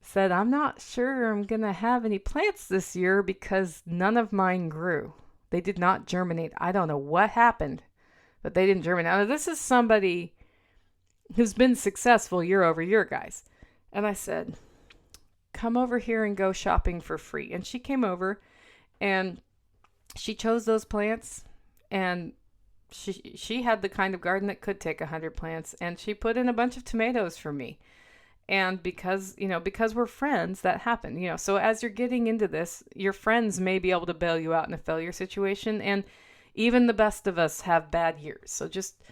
S2: said, I'm not sure I'm going to have any plants this year because none of mine grew. They did not germinate. I don't know what happened, but they didn't germinate. Now, this is somebody who's been successful year over year, guys. And I said, come over here and go shopping for free. And she came over and she chose those plants, and she had the kind of garden that could take 100 plants, and she put in a bunch of tomatoes for me. And because we're friends, that happened, so as you're getting into this, your friends may be able to bail you out in a failure situation. And even the best of us have bad years. So just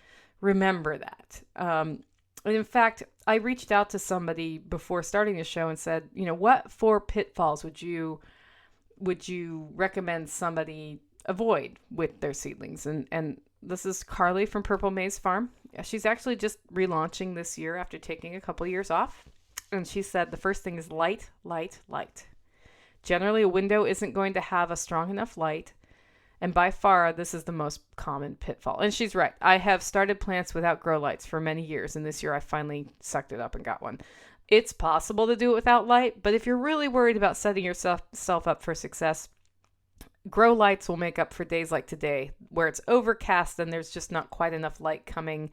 S2: remember that. And in fact, I reached out to somebody before starting the show and said, what 4 pitfalls would you recommend somebody avoid with their seedlings? And this is Carly from Purple Maze Farm. She's actually just relaunching this year after taking a couple years off. And she said the first thing is light, light, light. Generally, a window isn't going to have a strong enough light. And by far, this is the most common pitfall. And she's right. I have started plants without grow lights for many years. And this year, I finally sucked it up and got one. It's possible to do it without light. But if you're really worried about setting yourself up for success, grow lights will make up for days like today where it's overcast and there's just not quite enough light coming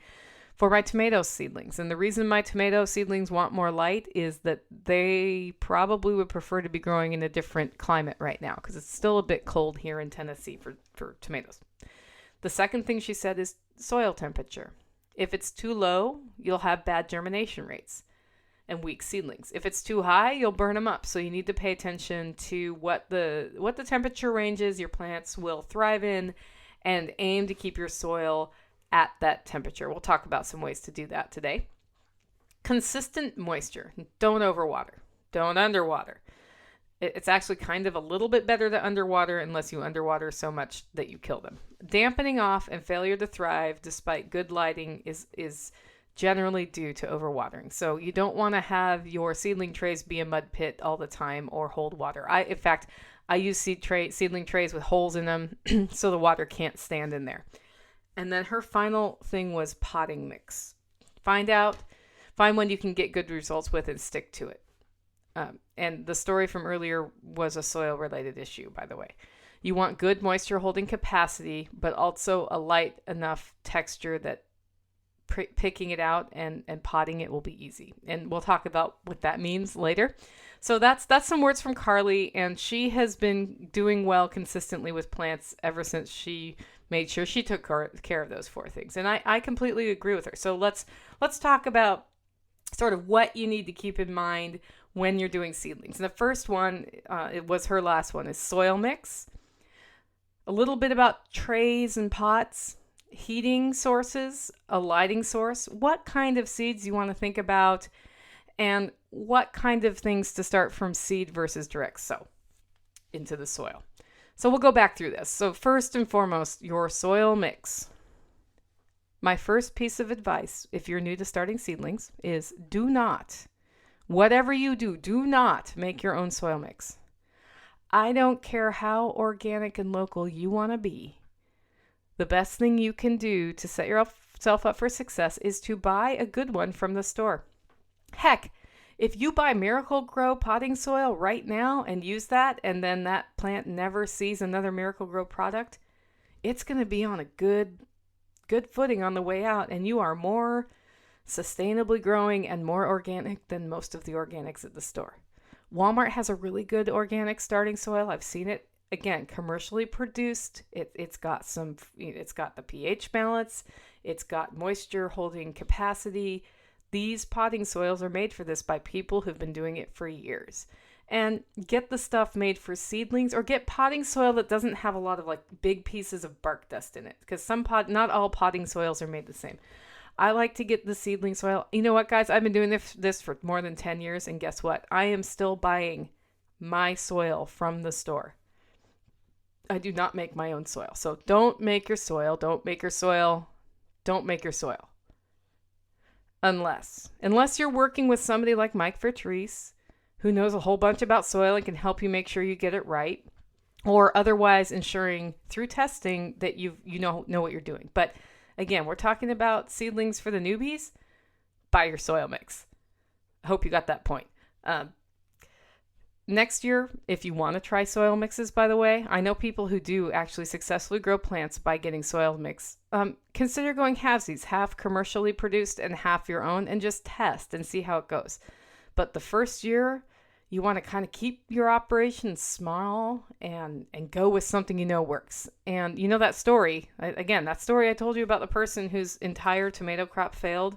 S2: for my tomato seedlings. And the reason my tomato seedlings want more light is that they probably would prefer to be growing in a different climate right now because it's still a bit cold here in Tennessee for tomatoes. The second thing she said is soil temperature. If it's too low, you'll have bad germination rates and weak seedlings. If it's too high, you'll burn them up. So you need to pay attention to what the temperature range is your plants will thrive in, and aim to keep your soil at that temperature. We'll talk about some ways to do that today. Consistent moisture. Don't overwater. Don't underwater. It's actually kind of a little bit better to underwater unless you underwater so much that you kill them. Dampening off and failure to thrive despite good lighting is generally due to overwatering. So you don't want to have your seedling trays be a mud pit all the time or hold water. In fact, I use seedling trays with holes in them so the water can't stand in there. And then her final thing was potting mix. Find one you can get good results with and stick to it. And the story from earlier was a soil-related issue, by the way. You want good moisture holding capacity, but also a light enough texture that picking it out and potting it will be easy. And we'll talk about what that means later. So that's some words from Carly, and she has been doing well consistently with plants ever since she made sure she took care of those 4 things. And I completely agree with her. So let's talk about sort of what you need to keep in mind when you're doing seedlings. And the first one, it was her last one, is soil mix. A little bit about trays and pots, heating sources, a lighting source, what kind of seeds you want to think about, and what kind of things to start from seed versus direct sow into the soil. So we'll go back through this. So first and foremost, your soil mix. My first piece of advice, if you're new to starting seedlings, is do not, whatever you do not make your own soil mix. I don't care how organic and local you want to be. The best thing you can do to set yourself up for success is to buy a good one from the store. Heck, if you buy Miracle-Gro potting soil right now and use that, and then that plant never sees another Miracle-Gro product, it's going to be on a good footing on the way out, and you are more sustainably growing and more organic than most of the organics at the store. Walmart has a really good organic starting soil. I've seen it, again, commercially produced. It's got the pH balance. It's got moisture holding capacity. These potting soils are made for this by people who've been doing it for years. And get the stuff made for seedlings, or get potting soil that doesn't have a lot of like big pieces of bark dust in it, because not all potting soils are made the same. I like to get the seedling soil. You know what, guys? I've been doing this for more than 10 years, and guess what? I am still buying my soil from the store. I do not make my own soil. So don't make your soil. Don't make your soil. Don't make your soil. Unless you're working with somebody like Mike Vertrees, who knows a whole bunch about soil and can help you make sure you get it right, or otherwise ensuring through testing that you know what you're doing. But again, we're talking about seedlings for the newbies. Buy your soil mix. I hope you got that point. Next year, if you want to try soil mixes, by the way, I know people who do actually successfully grow plants by getting soil mix. Consider going halvesies, half commercially produced and half your own, and just test and see how it goes. But the first year, you want to kind of keep your operation small and go with something you know works. And you know that story, that story I told you about the person whose entire tomato crop failed?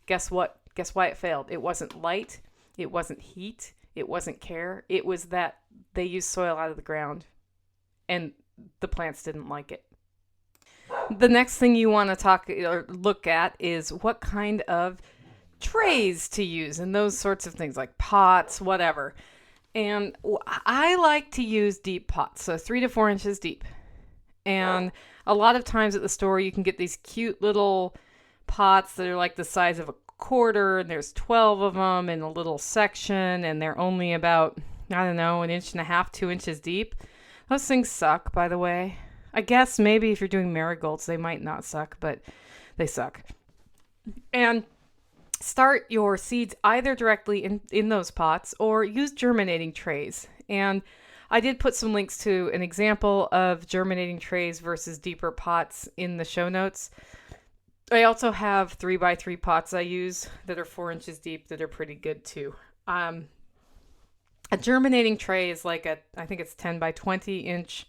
S2: Guess what? Guess why it failed? It wasn't light. It wasn't heat. It wasn't care. It was that they used soil out of the ground and the plants didn't like it. The next thing you want to talk or look at is what kind of trays to use and those sorts of things, like pots, whatever. And I like to use deep pots, so 3 to 4 inches deep. And a lot of times at the store, you can get these cute little pots that are like the size of a quarter, and there's 12 of them in a little section, and they're only about, I don't know, 1.5 inches, 2 inches deep. Those things suck, by the way. I guess maybe if you're doing marigolds, they might not suck, but they suck. And start your seeds either directly in those pots or use germinating trays. And I did put some links to an example of germinating trays versus deeper pots in the show notes. I also have 3x3 pots I use that are 4 inches deep that are pretty good too. A germinating tray is like I think it's 10 by 20 inch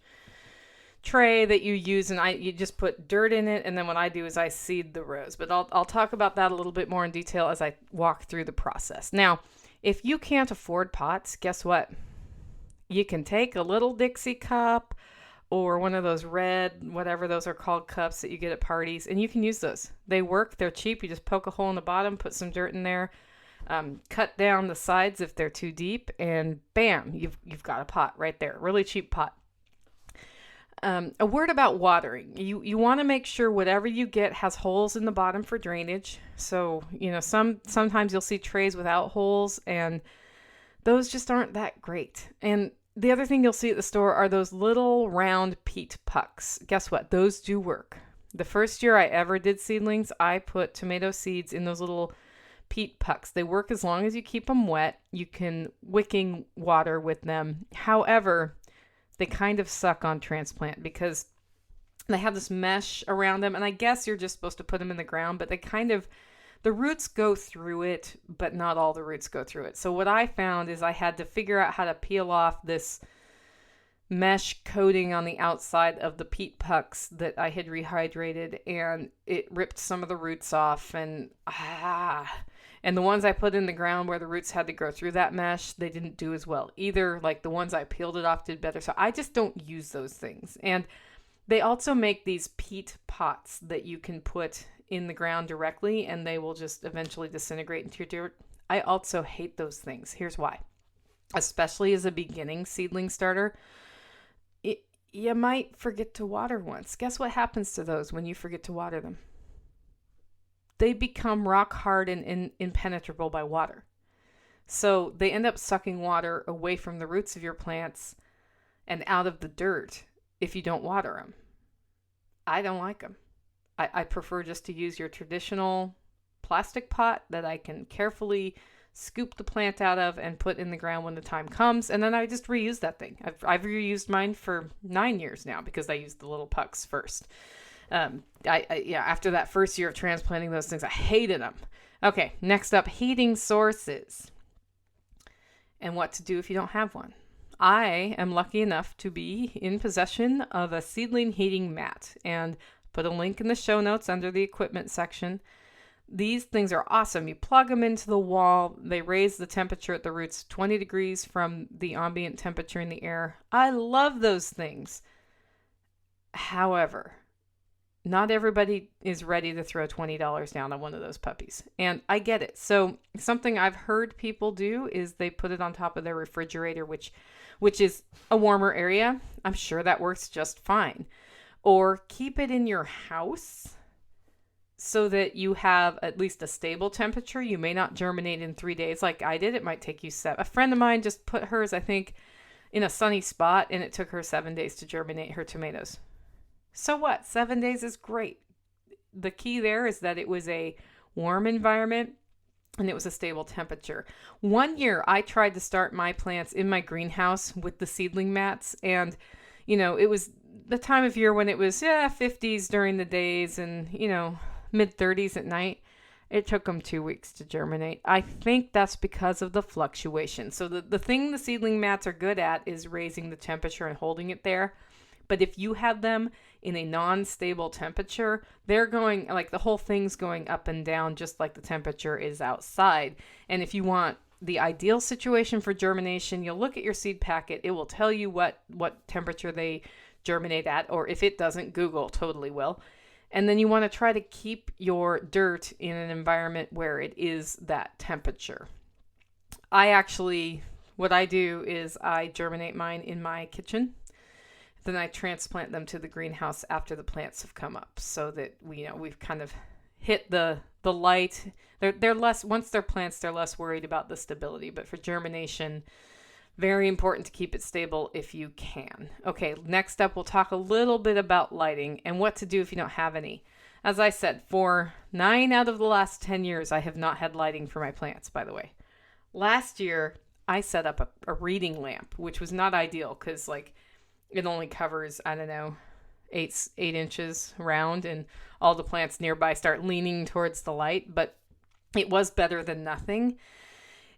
S2: tray that you use, and you just put dirt in it, and then what I do is I seed the rows. But I'll talk about that a little bit more in detail as I walk through the process. Now, if you can't afford pots, guess what? You can take a little Dixie cup or one of those red, whatever those are called, cups that you get at parties, and you can use those. They work. They're cheap. You just poke a hole in the bottom, put some dirt in there, cut down the sides if they're too deep, and bam, you've got a pot right there. Really cheap pot. A word about watering. You want to make sure whatever you get has holes in the bottom for drainage. So, sometimes you'll see trays without holes, and those just aren't that great. And the other thing you'll see at the store are those little round peat pucks. Guess what? Those do work. The first year I ever did seedlings, I put tomato seeds in those little peat pucks. They work as long as you keep them wet. You can wicking water with them. However, they kind of suck on transplant because They have this mesh around them, and I guess you're just supposed to put them in the ground, but the roots go through it, but not all the roots go through it. So what I found is I had to figure out how to peel off this mesh coating on the outside of the peat pucks that I had rehydrated, and it ripped some of the roots off, and the ones I put in the ground where the roots had to grow through that mesh, they didn't do as well either. Like the ones I peeled it off did better. So I just don't use those things. And they also make these peat pots that you can put in the ground directly, and they will just eventually disintegrate into your dirt. I also hate those things. Here's why. Especially as a beginning seedling starter, you might forget to water once. Guess what happens to those when you forget to water them? They become rock hard and impenetrable by water. So they end up sucking water away from the roots of your plants and out of the dirt if you don't water them. I don't like them. I prefer just to use your traditional plastic pot that I can carefully scoop the plant out of and put in the ground when the time comes. And then I just reuse that thing. I've reused mine for 9 years now because I used the little pucks first. After that first year of transplanting those things, I hated them. Okay, next up, heating sources and what to do if you don't have one. I am lucky enough to be in possession of a seedling heating mat, and put a link in the show notes under the equipment section. These things are awesome. You plug them into the wall. They raise the temperature at the roots 20 degrees from the ambient temperature in the air. I love those things. However, not everybody is ready to throw $20 down on one of those puppies. And I get it. So something I've heard people do is they put it on top of their refrigerator, which is a warmer area. I'm sure that works just fine. Or keep it in your house so that you have at least a stable temperature. You may not germinate in 3 days like I did. It might take you 7. A friend of mine just put hers, I think, in a sunny spot, and it took her 7 days to germinate her tomatoes. So what? 7 days is great. The key there is that it was a warm environment and it was a stable temperature. 1 year, I tried to start my plants in my greenhouse with the seedling mats, and, it was the time of year when it was 50s during the days and, mid-30s at night. It took them 2 weeks to germinate. I think that's because of the fluctuation. So the thing the seedling mats are good at is raising the temperature and holding it there. But if you have them in a non-stable temperature, they're going, like the whole thing's going up and down just like the temperature is outside. And if you want the ideal situation for germination, you'll look at your seed packet. It will tell you what temperature they germinate at, or if it doesn't, Google totally will. And then you want to try to keep your dirt in an environment where it is that temperature. What I do is I germinate mine in my kitchen. Then I transplant them to the greenhouse after the plants have come up, so that we've kind of hit the light. They're less, once they're plants, they're less worried about the stability. But for germination, very important to keep it stable if you can. Okay, next up, we'll talk a little bit about lighting and what to do if you don't have any. As I said, for 9 out of the last 10 years, I have not had lighting for my plants, by the way. Last year, I set up a reading lamp, which was not ideal because, it only covers, 8 inches around, and all the plants nearby start leaning towards the light, but it was better than nothing.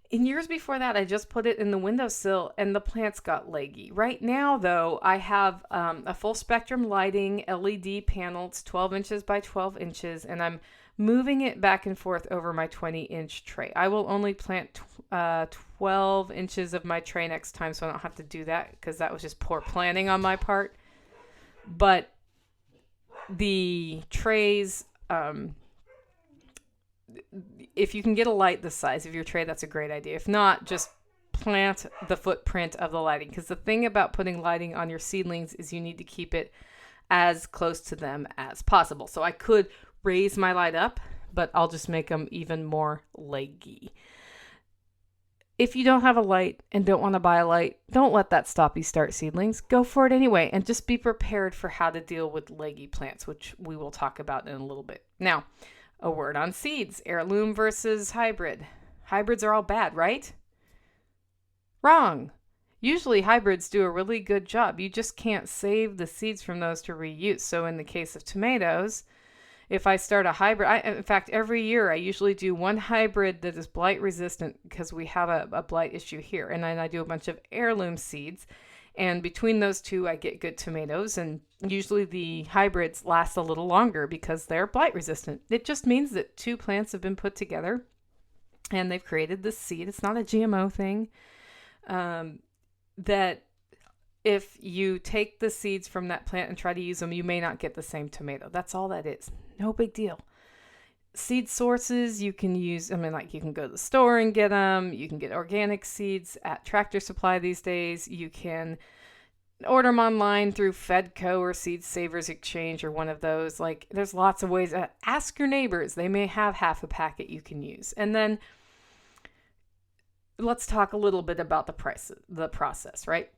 S2: In years before that, I just put it in the windowsill and the plants got leggy. Right now, though, I have a full spectrum lighting LED panel. It's 12 inches by 12 inches, and I'm moving it back and forth over my 20-inch tray. I will only plant 12 inches of my tray next time, so I don't have to do that because that was just poor planning on my part. But the trays, if you can get a light the size of your tray, that's a great idea. If not, just plant the footprint of the lighting, because the thing about putting lighting on your seedlings is you need to keep it as close to them as possible. So I could raise my light up, but I'll just make them even more leggy. If you don't have a light and don't want to buy a light, don't let that stop you start seedlings. Go for it anyway, and just be prepared for how to deal with leggy plants, which we will talk about in a little bit. Now, a word on seeds, heirloom versus hybrid. Hybrids are all bad, right? Wrong. Usually hybrids do a really good job. You just can't save the seeds from those to reuse. So in the case of tomatoes, if I start a hybrid, in fact, every year I usually do one hybrid that is blight resistant because we have a blight issue here. And then I do a bunch of heirloom seeds. And between those two, I get good tomatoes. And usually the hybrids last a little longer because they're blight resistant. It just means that two plants have been put together and they've created this seed. It's not a GMO thing. That if you take the seeds from that plant and try to use them, you may not get the same tomato. That's all that is. No big deal. Seed sources you can use, you can go to the store and get them. You can get organic seeds at Tractor Supply these days. You can order them online through Fedco or Seed Savers Exchange or one of those. Like, there's lots of ways. Ask your neighbors. They may have half a packet you can use. And then let's talk a little bit about the process, right?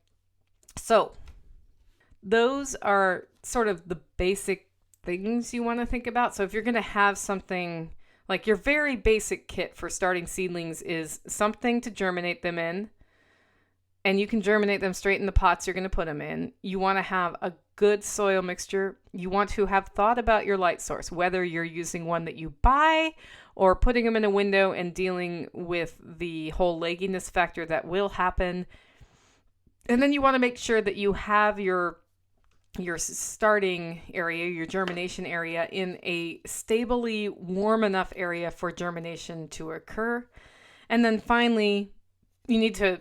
S2: So those are sort of the basic things you want to think about. So if you're going to have something like your very basic kit for starting seedlings is something to germinate them in, and you can germinate them straight in the pots you're going to put them in. You want to have a good soil mixture. You want to have thought about your light source, whether you're using one that you buy or putting them in a window and dealing with the whole legginess factor that will happen. And then you want to make sure that you have your starting area, your germination area, in a stably warm enough area for germination to occur. And then finally, you need to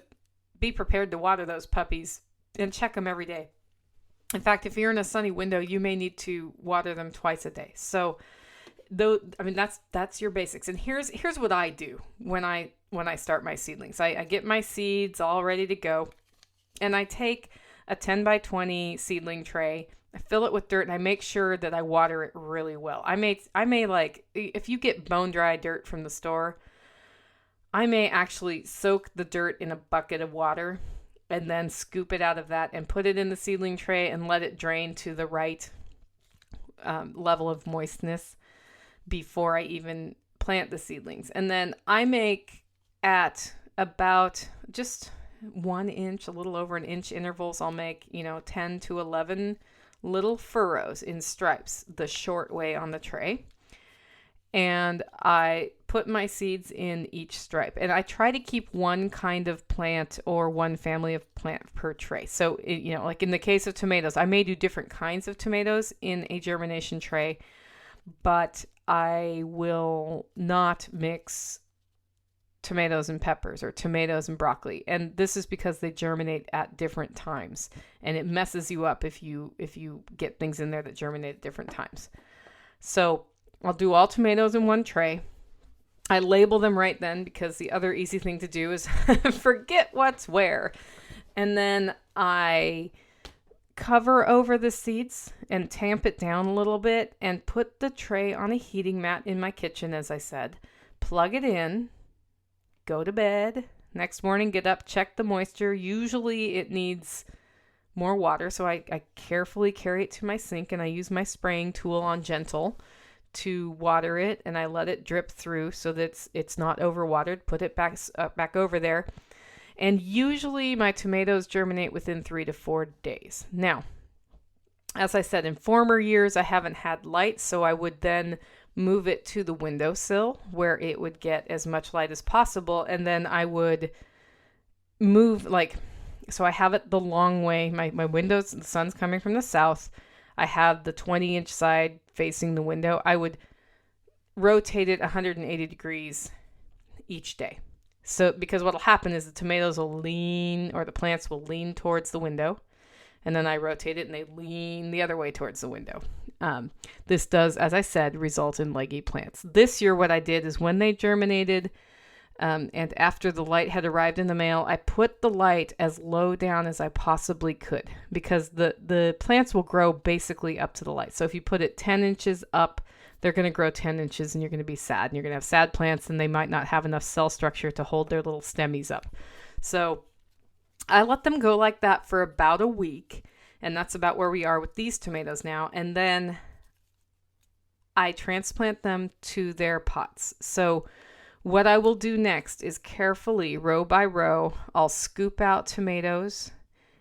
S2: be prepared to water those puppies and check them every day. In fact, if you're in a sunny window, you may need to water them twice a day. So that's your basics. And here's what I do when I start my seedlings. I get my seeds all ready to go, and I take a 10 by 20 seedling tray. I fill it with dirt, and I make sure that I water it really well. I may like, if you get bone dry dirt from the store, I may actually soak the dirt in a bucket of water and then scoop it out of that and put it in the seedling tray and let it drain to the right level of moistness before I even plant the seedlings. And then I make at about just 1 inch, a little over an inch intervals. I'll make, 10 to 11 little furrows in stripes the short way on the tray. And I put my seeds in each stripe. And I try to keep one kind of plant or one family of plant per tray. So, like in the case of tomatoes, I may do different kinds of tomatoes in a germination tray, but I will not mix tomatoes and peppers or tomatoes and broccoli. And this is because they germinate at different times, and it messes you up if you get things in there that germinate at different times. So I'll do all tomatoes in one tray. I label them right then, because the other easy thing to do is forget what's where. And then I cover over the seeds and tamp it down a little bit and put the tray on a heating mat in my kitchen, as I said. Plug it in, go to bed. Next morning, get up, check the moisture. Usually it needs more water, so I carefully carry it to my sink, and I use my spraying tool on gentle to water it, and I let it drip through so that it's not overwatered. Put it back over there. And usually my tomatoes germinate within 3 to 4 days. Now, as I said, in former years, I haven't had light, so I would then move it to the windowsill where it would get as much light as possible. And then I would move, so I have it the long way. My windows, the sun's coming from the south. I have the 20-inch side facing the window. I would rotate it 180 degrees each day. So, because what'll happen is the tomatoes will lean, or the plants will lean towards the window, and then I rotate it and they lean the other way towards the window. This does, as I said, result in leggy plants. This year, what I did is when they germinated, and after the light had arrived in the mail, I put the light as low down as I possibly could, because the plants will grow basically up to the light. So if you put it 10 inches up, they're going to grow 10 inches and you're going to be sad. And you're going to have sad plants, and they might not have enough cell structure to hold their little stemmies up. So I let them go like that for about a week. And that's about where we are with these tomatoes now. And then I transplant them to their pots. So What I will do next is carefully, row by row, I'll scoop out tomatoes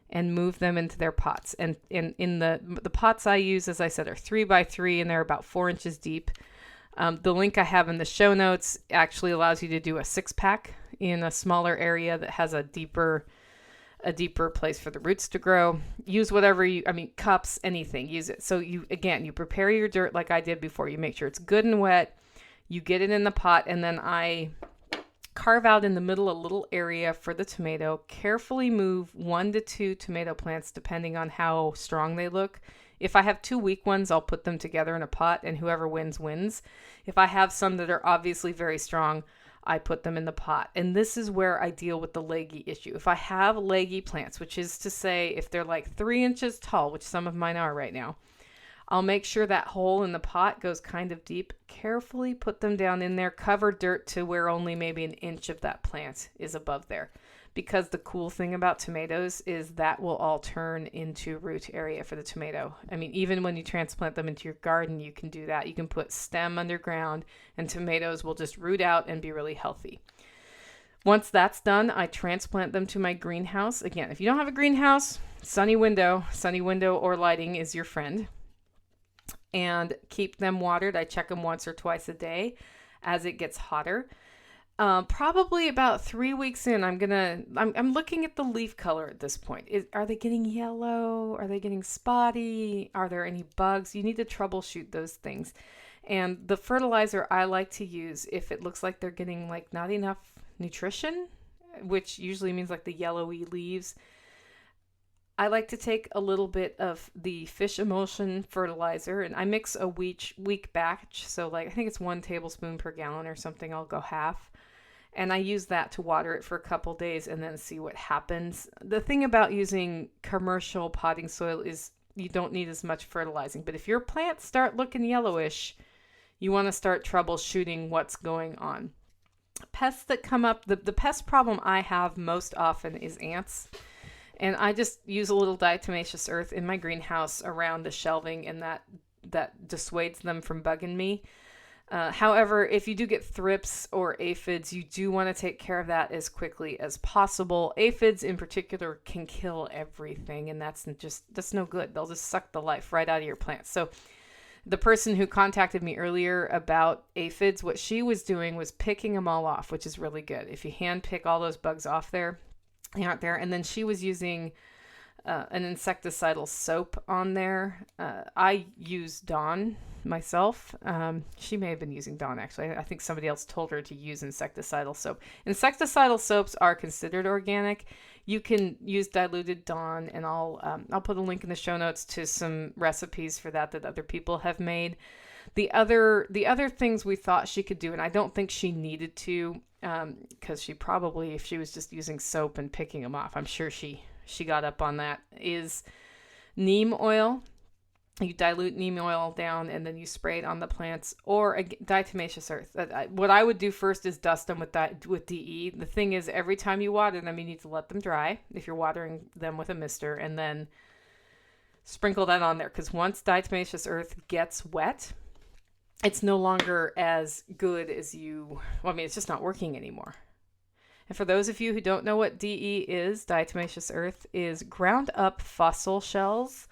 S2: and move them into their pots. And in the pots I use, as I said, are 3x3 and they're about 4 inches deep. The link I have in the show notes actually allows you to do a 6-pack in a smaller area that has a deeper place for the roots to grow. Use whatever cups, anything, use it. So you prepare your dirt like I did before. You make sure it's good and wet. You get it in the pot, and then I carve out in the middle a little area for the tomato. Carefully move 1 to 2 tomato plants depending on how strong they look. If I have 2 weak ones, I'll put them together in a pot, and whoever wins, wins. If I have some that are obviously very strong, I put them in the pot. And this is where I deal with the leggy issue. If I have leggy plants, which is to say if they're like 3 inches tall, which some of mine are right now, I'll make sure that hole in the pot goes kind of deep. Carefully put them down in there, cover dirt to where only maybe an inch of that plant is above there. Because the cool thing about tomatoes is that will all turn into root area for the tomato. I mean, even when you transplant them into your garden, you can do that. You can put stem underground and tomatoes will just root out and be really healthy. Once that's done, I transplant them to my greenhouse. Again, if you don't have a greenhouse, sunny window or lighting is your friend. And keep them watered. I check them once or twice a day as it gets hotter. Probably about 3 weeks in, I'm looking at the leaf color at this point. Are they getting yellow? Are they getting spotty? Are there any bugs? You need to troubleshoot those things. And the fertilizer I like to use, if it looks like they're getting like not enough nutrition, which usually means like the yellowy leaves, I like to take a little bit of the fish emulsion fertilizer and I mix a week batch. So like, I think it's 1 tablespoon per gallon or something. I'll go half. And I use that to water it for a couple days and then see what happens. The thing about using commercial potting soil is you don't need as much fertilizing. But if your plants start looking yellowish, you want to start troubleshooting what's going on. Pests that come up, the pest problem I have most often is ants. And I just use a little diatomaceous earth in my greenhouse around the shelving, and that dissuades them from bugging me. However, if you do get thrips or aphids, you do want to take care of that as quickly as possible. Aphids in particular can kill everything, and that's no good. They'll just suck the life right out of your plants. So the person who contacted me earlier about aphids, what she was doing was picking them all off, which is really good. If you hand pick all those bugs off there, they aren't there. And then she was using an insecticidal soap on there. I use Dawn myself. She may have been using Dawn, actually. I think somebody else told her to use insecticidal soap. Insecticidal soaps are considered organic. You can use diluted Dawn, and I'll put a link in the show notes to some recipes for that other people have made. The other things we thought she could do, and I don't think she needed to, because she probably, if she was just using soap and picking them off, I'm sure she got up on that, is neem oil. You dilute neem oil down and then you spray it on the plants, or diatomaceous earth. What I would do first is dust them with DE. The thing is, every time you water them, you need to let them dry if you're watering them with a mister, and then sprinkle that on there, because once diatomaceous earth gets wet, it's no longer as good as it's just not working anymore. And for those of you who don't know what DE is, diatomaceous earth is ground up fossil shells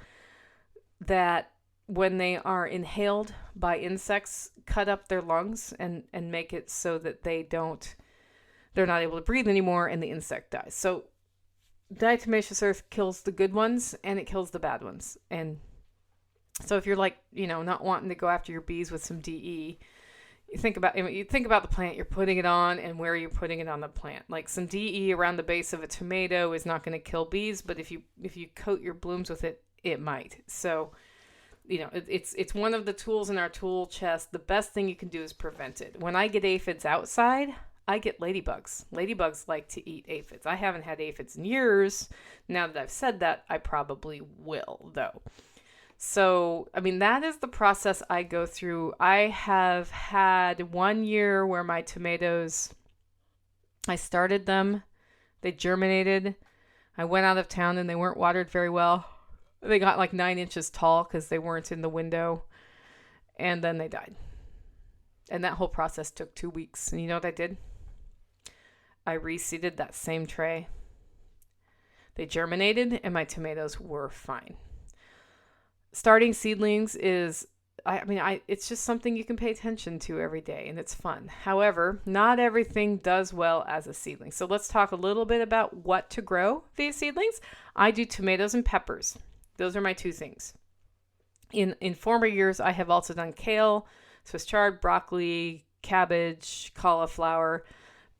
S2: that, when they are inhaled by insects, cut up their lungs and make it so that they're not able to breathe anymore, and the insect dies. So diatomaceous earth kills the good ones and it kills the bad ones. And so if you're not wanting to go after your bees with some DE, you think about the plant you're putting it on and where you're putting it on the plant. Like some DE around the base of a tomato is not going to kill bees, but if you coat your blooms with it, it might. So, it's one of the tools in our tool chest. The best thing you can do is prevent it. When I get aphids outside, I get ladybugs. Ladybugs like to eat aphids. I haven't had aphids in years. Now that I've said that, I probably will, though. So, that is the process I go through. I have had 1 year where my tomatoes, I started them, they germinated, I went out of town and they weren't watered very well. They got like 9 inches tall because they weren't in the window, and then they died. And that whole process took 2 weeks. And you know what I did? I reseeded that same tray. They germinated and my tomatoes were fine. Starting seedlings is, it's just something you can pay attention to every day and it's fun. However, not everything does well as a seedling. So let's talk a little bit about what to grow via seedlings. I do tomatoes and peppers. Those are my two things. In former years, I have also done kale, Swiss chard, broccoli, cabbage, cauliflower.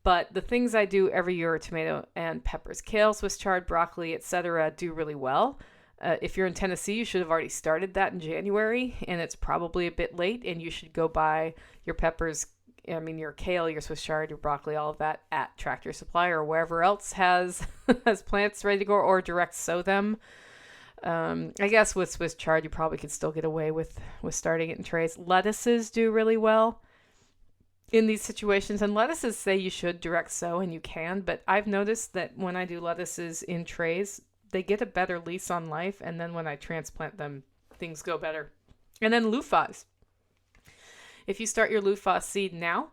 S2: But the things I do every year are tomato and peppers. Kale, Swiss chard, broccoli, etc. do really well. If you're in Tennessee, you should have already started that in January, and it's probably a bit late, and you should go buy your peppers, your kale, your Swiss chard, your broccoli, all of that at Tractor Supply or wherever else has plants ready to go, or direct sow them. I guess with Swiss chard, you probably could still get away with starting it in trays. Lettuces do really well in these situations, and lettuces say you should direct sow, and you can, but I've noticed that when I do lettuces in trays, they get a better lease on life, and then when I transplant them, things go better. And then loofahs. If you start your loofah seed now,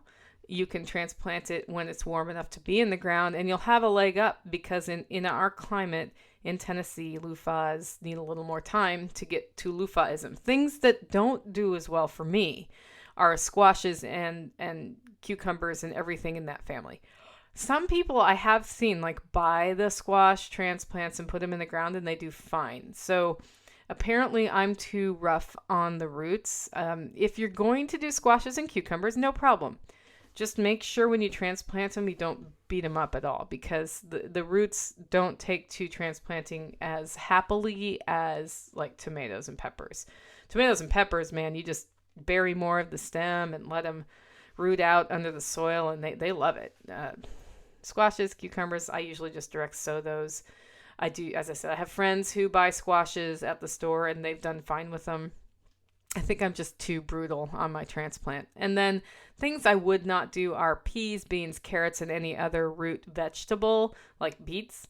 S2: you can transplant it when it's warm enough to be in the ground, and you'll have a leg up because in our climate in Tennessee, loofahs need a little more time to get to loofahism. Things that don't do as well for me are squashes and cucumbers and everything in that family. Some people I have seen buy the squash transplants and put them in the ground and they do fine. So apparently I'm too rough on the roots. If you're going to do squashes and cucumbers, no problem. Just make sure when you transplant them, you don't beat them up at all because the roots don't take to transplanting as happily as tomatoes and peppers. Tomatoes and peppers, man, you just bury more of the stem and let them root out under the soil and they love it. Squashes, cucumbers, I usually just direct sow those. I do, as I said, I have friends who buy squashes at the store and they've done fine with them. I think I'm just too brutal on my transplant. And then things I would not do are peas, beans, carrots, and any other root vegetable like beets.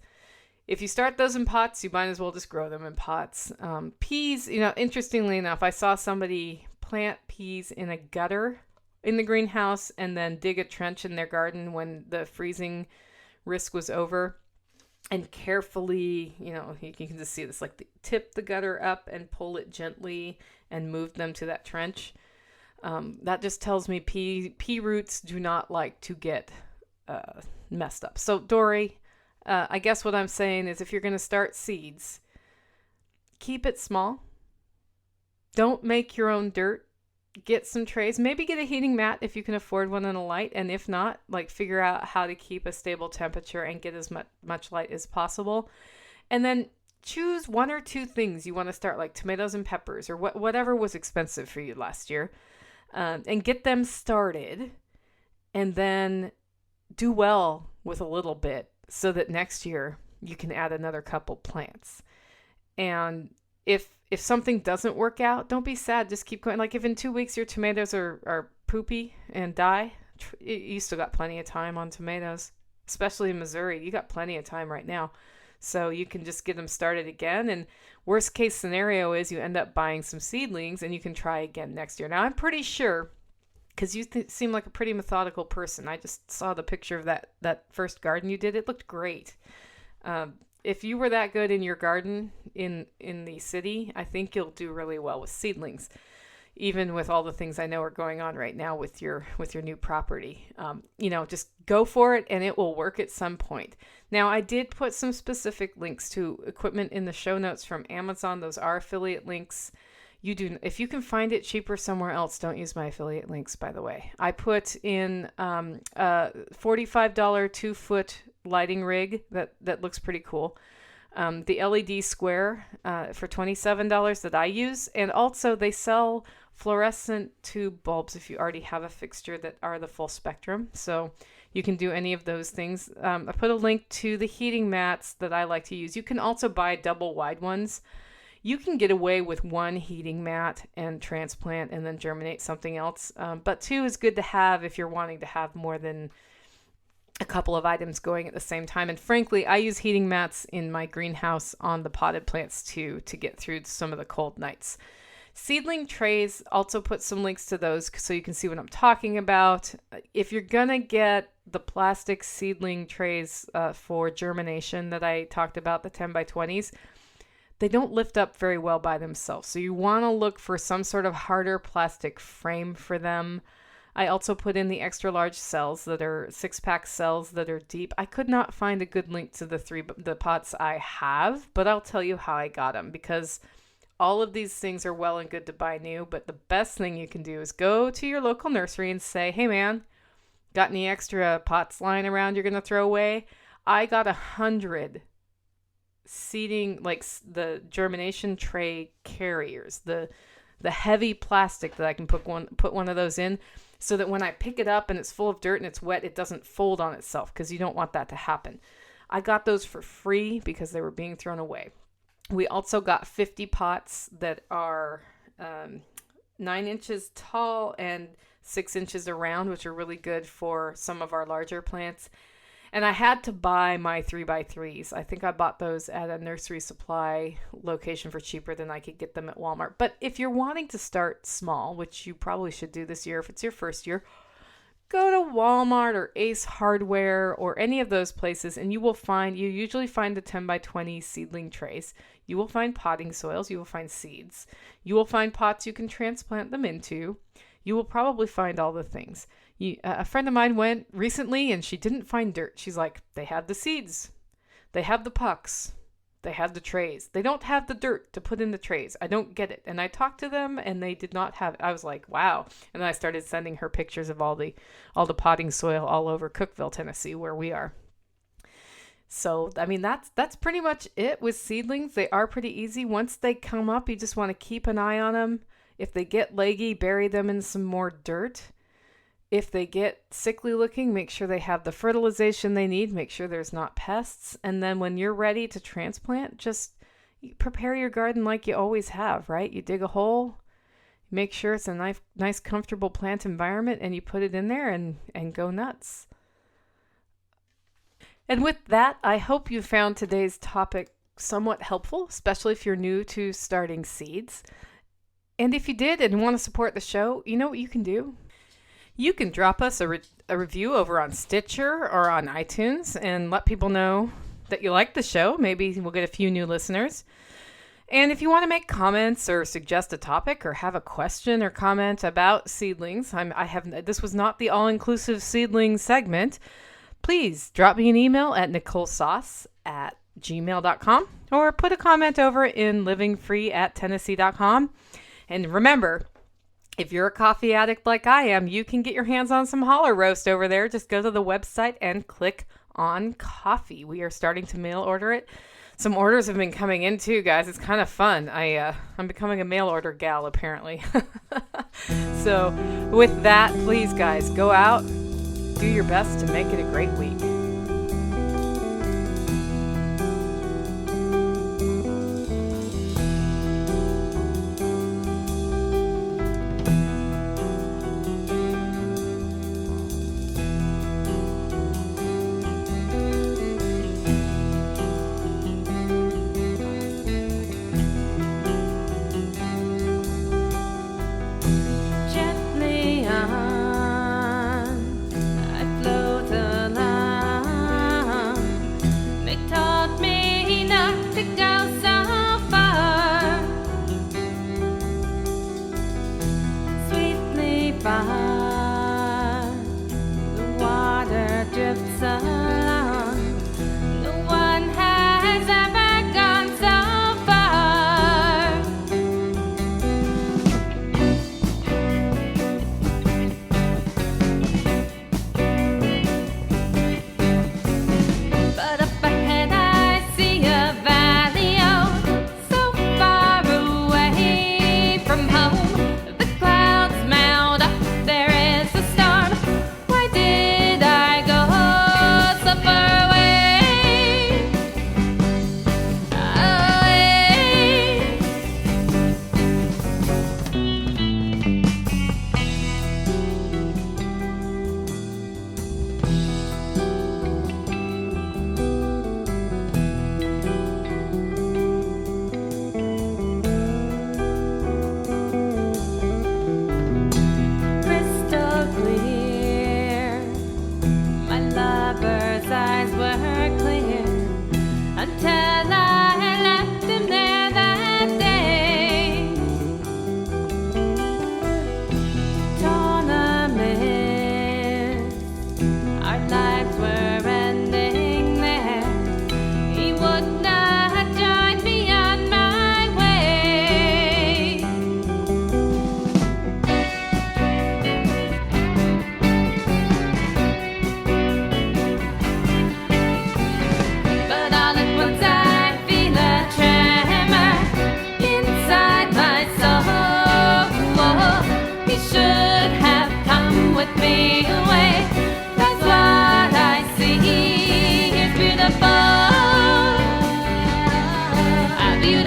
S2: If you start those in pots, you might as well just grow them in pots. Peas, interestingly enough, I saw somebody plant peas in a gutter in the greenhouse and then dig a trench in their garden when the freezing risk was over. And carefully, you can just see this, tip the gutter up and pull it gently and move them to that trench. That just tells me pea roots do not like to get messed up. So, Dory, I guess what I'm saying is if you're going to start seeds, keep it small. Don't make your own dirt. Get some trays. Maybe get a heating mat if you can afford one and a light. And if not, figure out how to keep a stable temperature and get as much light as possible. And then choose one or two things you want to start, like tomatoes and peppers or whatever was expensive for you last year. And get them started. And then do well with a little bit so that next year you can add another couple plants. And if something doesn't work out, don't be sad. Just keep going. If in 2 weeks your tomatoes are poopy and die, you still got plenty of time on tomatoes, especially in Missouri. You got plenty of time right now. So you can just get them started again. And worst case scenario is you end up buying some seedlings and you can try again next year. Now, I'm pretty sure, because you seem like a pretty methodical person. I just saw the picture of that first garden you did. It looked great. If you were that good in your garden in the city, I think you'll do really well with seedlings, even with all the things I know are going on right now with your new property. Just go for it and it will work at some point. Now, I did put some specific links to equipment in the show notes from Amazon. Those are affiliate links. If you can find it cheaper somewhere else, don't use my affiliate links, by the way. I put in a $45 2-foot lighting rig that looks pretty cool. The LED square for $27 that I use. And also they sell fluorescent tube bulbs if you already have a fixture that are the full spectrum. So you can do any of those things. I put a link to the heating mats that I like to use. You can also buy double wide ones. You can get away with one heating mat and transplant and then germinate something else. But two is good to have if you're wanting to have more than a couple of items going at the same time. And frankly, I use heating mats in my greenhouse on the potted plants too to get through some of the cold nights. Seedling trays, also put some links to those so you can see what I'm talking about. If you're going to get the plastic seedling trays for germination that I talked about, the 10 by 20s, they don't lift up very well by themselves. So you want to look for some sort of harder plastic frame for them. I also put in the extra large cells that are 6-pack cells that are deep. I could not find a good link to the pots I have, but I'll tell you how I got them, because all of these things are well and good to buy new, but the best thing you can do is go to your local nursery and say, hey man, got any extra pots lying around you're going to throw away? I got 100 seeding, like the germination tray carriers, the heavy plastic that I can put one of those in, so that when I pick it up and it's full of dirt and it's wet, it doesn't fold on itself, because you don't want that to happen. I got those for free because they were being thrown away. We also got 50 pots that are 9 inches tall and 6 inches around, which are really good for some of our larger plants. And I had to buy my 3x3s. I think I bought those at a nursery supply location for cheaper than I could get them at Walmart. But if you're wanting to start small, which you probably should do this year if it's your first year, go to Walmart or Ace Hardware or any of those places, and you usually find the 10 by 20 seedling trays. You will find potting soils. You will find seeds. You will find pots you can transplant them into. You will probably find all the things. A friend of mine went recently and she didn't find dirt. She's like, they have the seeds. They have the pucks. They have the trays. They don't have the dirt to put in the trays. I don't get it. And I talked to them and they did not have it. I was like, wow. And then I started sending her pictures of all the potting soil all over Cookeville, Tennessee, where we are. So, I mean, that's pretty much it with seedlings. They are pretty easy. Once they come up, you just want to keep an eye on them. If they get leggy, bury them in some more dirt. If they get sickly looking, make sure they have the fertilization they need. Make sure there's not pests. And then when you're ready to transplant, just prepare your garden like you always have, right? You dig a hole, make sure it's a nice comfortable plant environment, and you put it in there and go nuts. And with that, I hope you found today's topic somewhat helpful, especially if you're new to starting seeds. And if you did and want to support the show, you know what you can do? You can drop us a review over on Stitcher or on iTunes and let people know that you like the show. Maybe we'll get a few new listeners. And if you want to make comments or suggest a topic or have a question or comment about seedlings, this was not the all-inclusive seedling segment. Please drop me an email at nicolesauce@gmail.com or put a comment over in livingfree@tennessee.com. And remember, if you're a coffee addict like I am, you can get your hands on some holler roast over there. Just go to the website and click on coffee. We are starting to mail order it. Some orders have been coming in too, guys. It's kind of fun. I'm becoming a mail order gal, apparently. So with that, please, guys, go out, do your best to make it a great week. Gently on, I float along.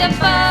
S3: the fun.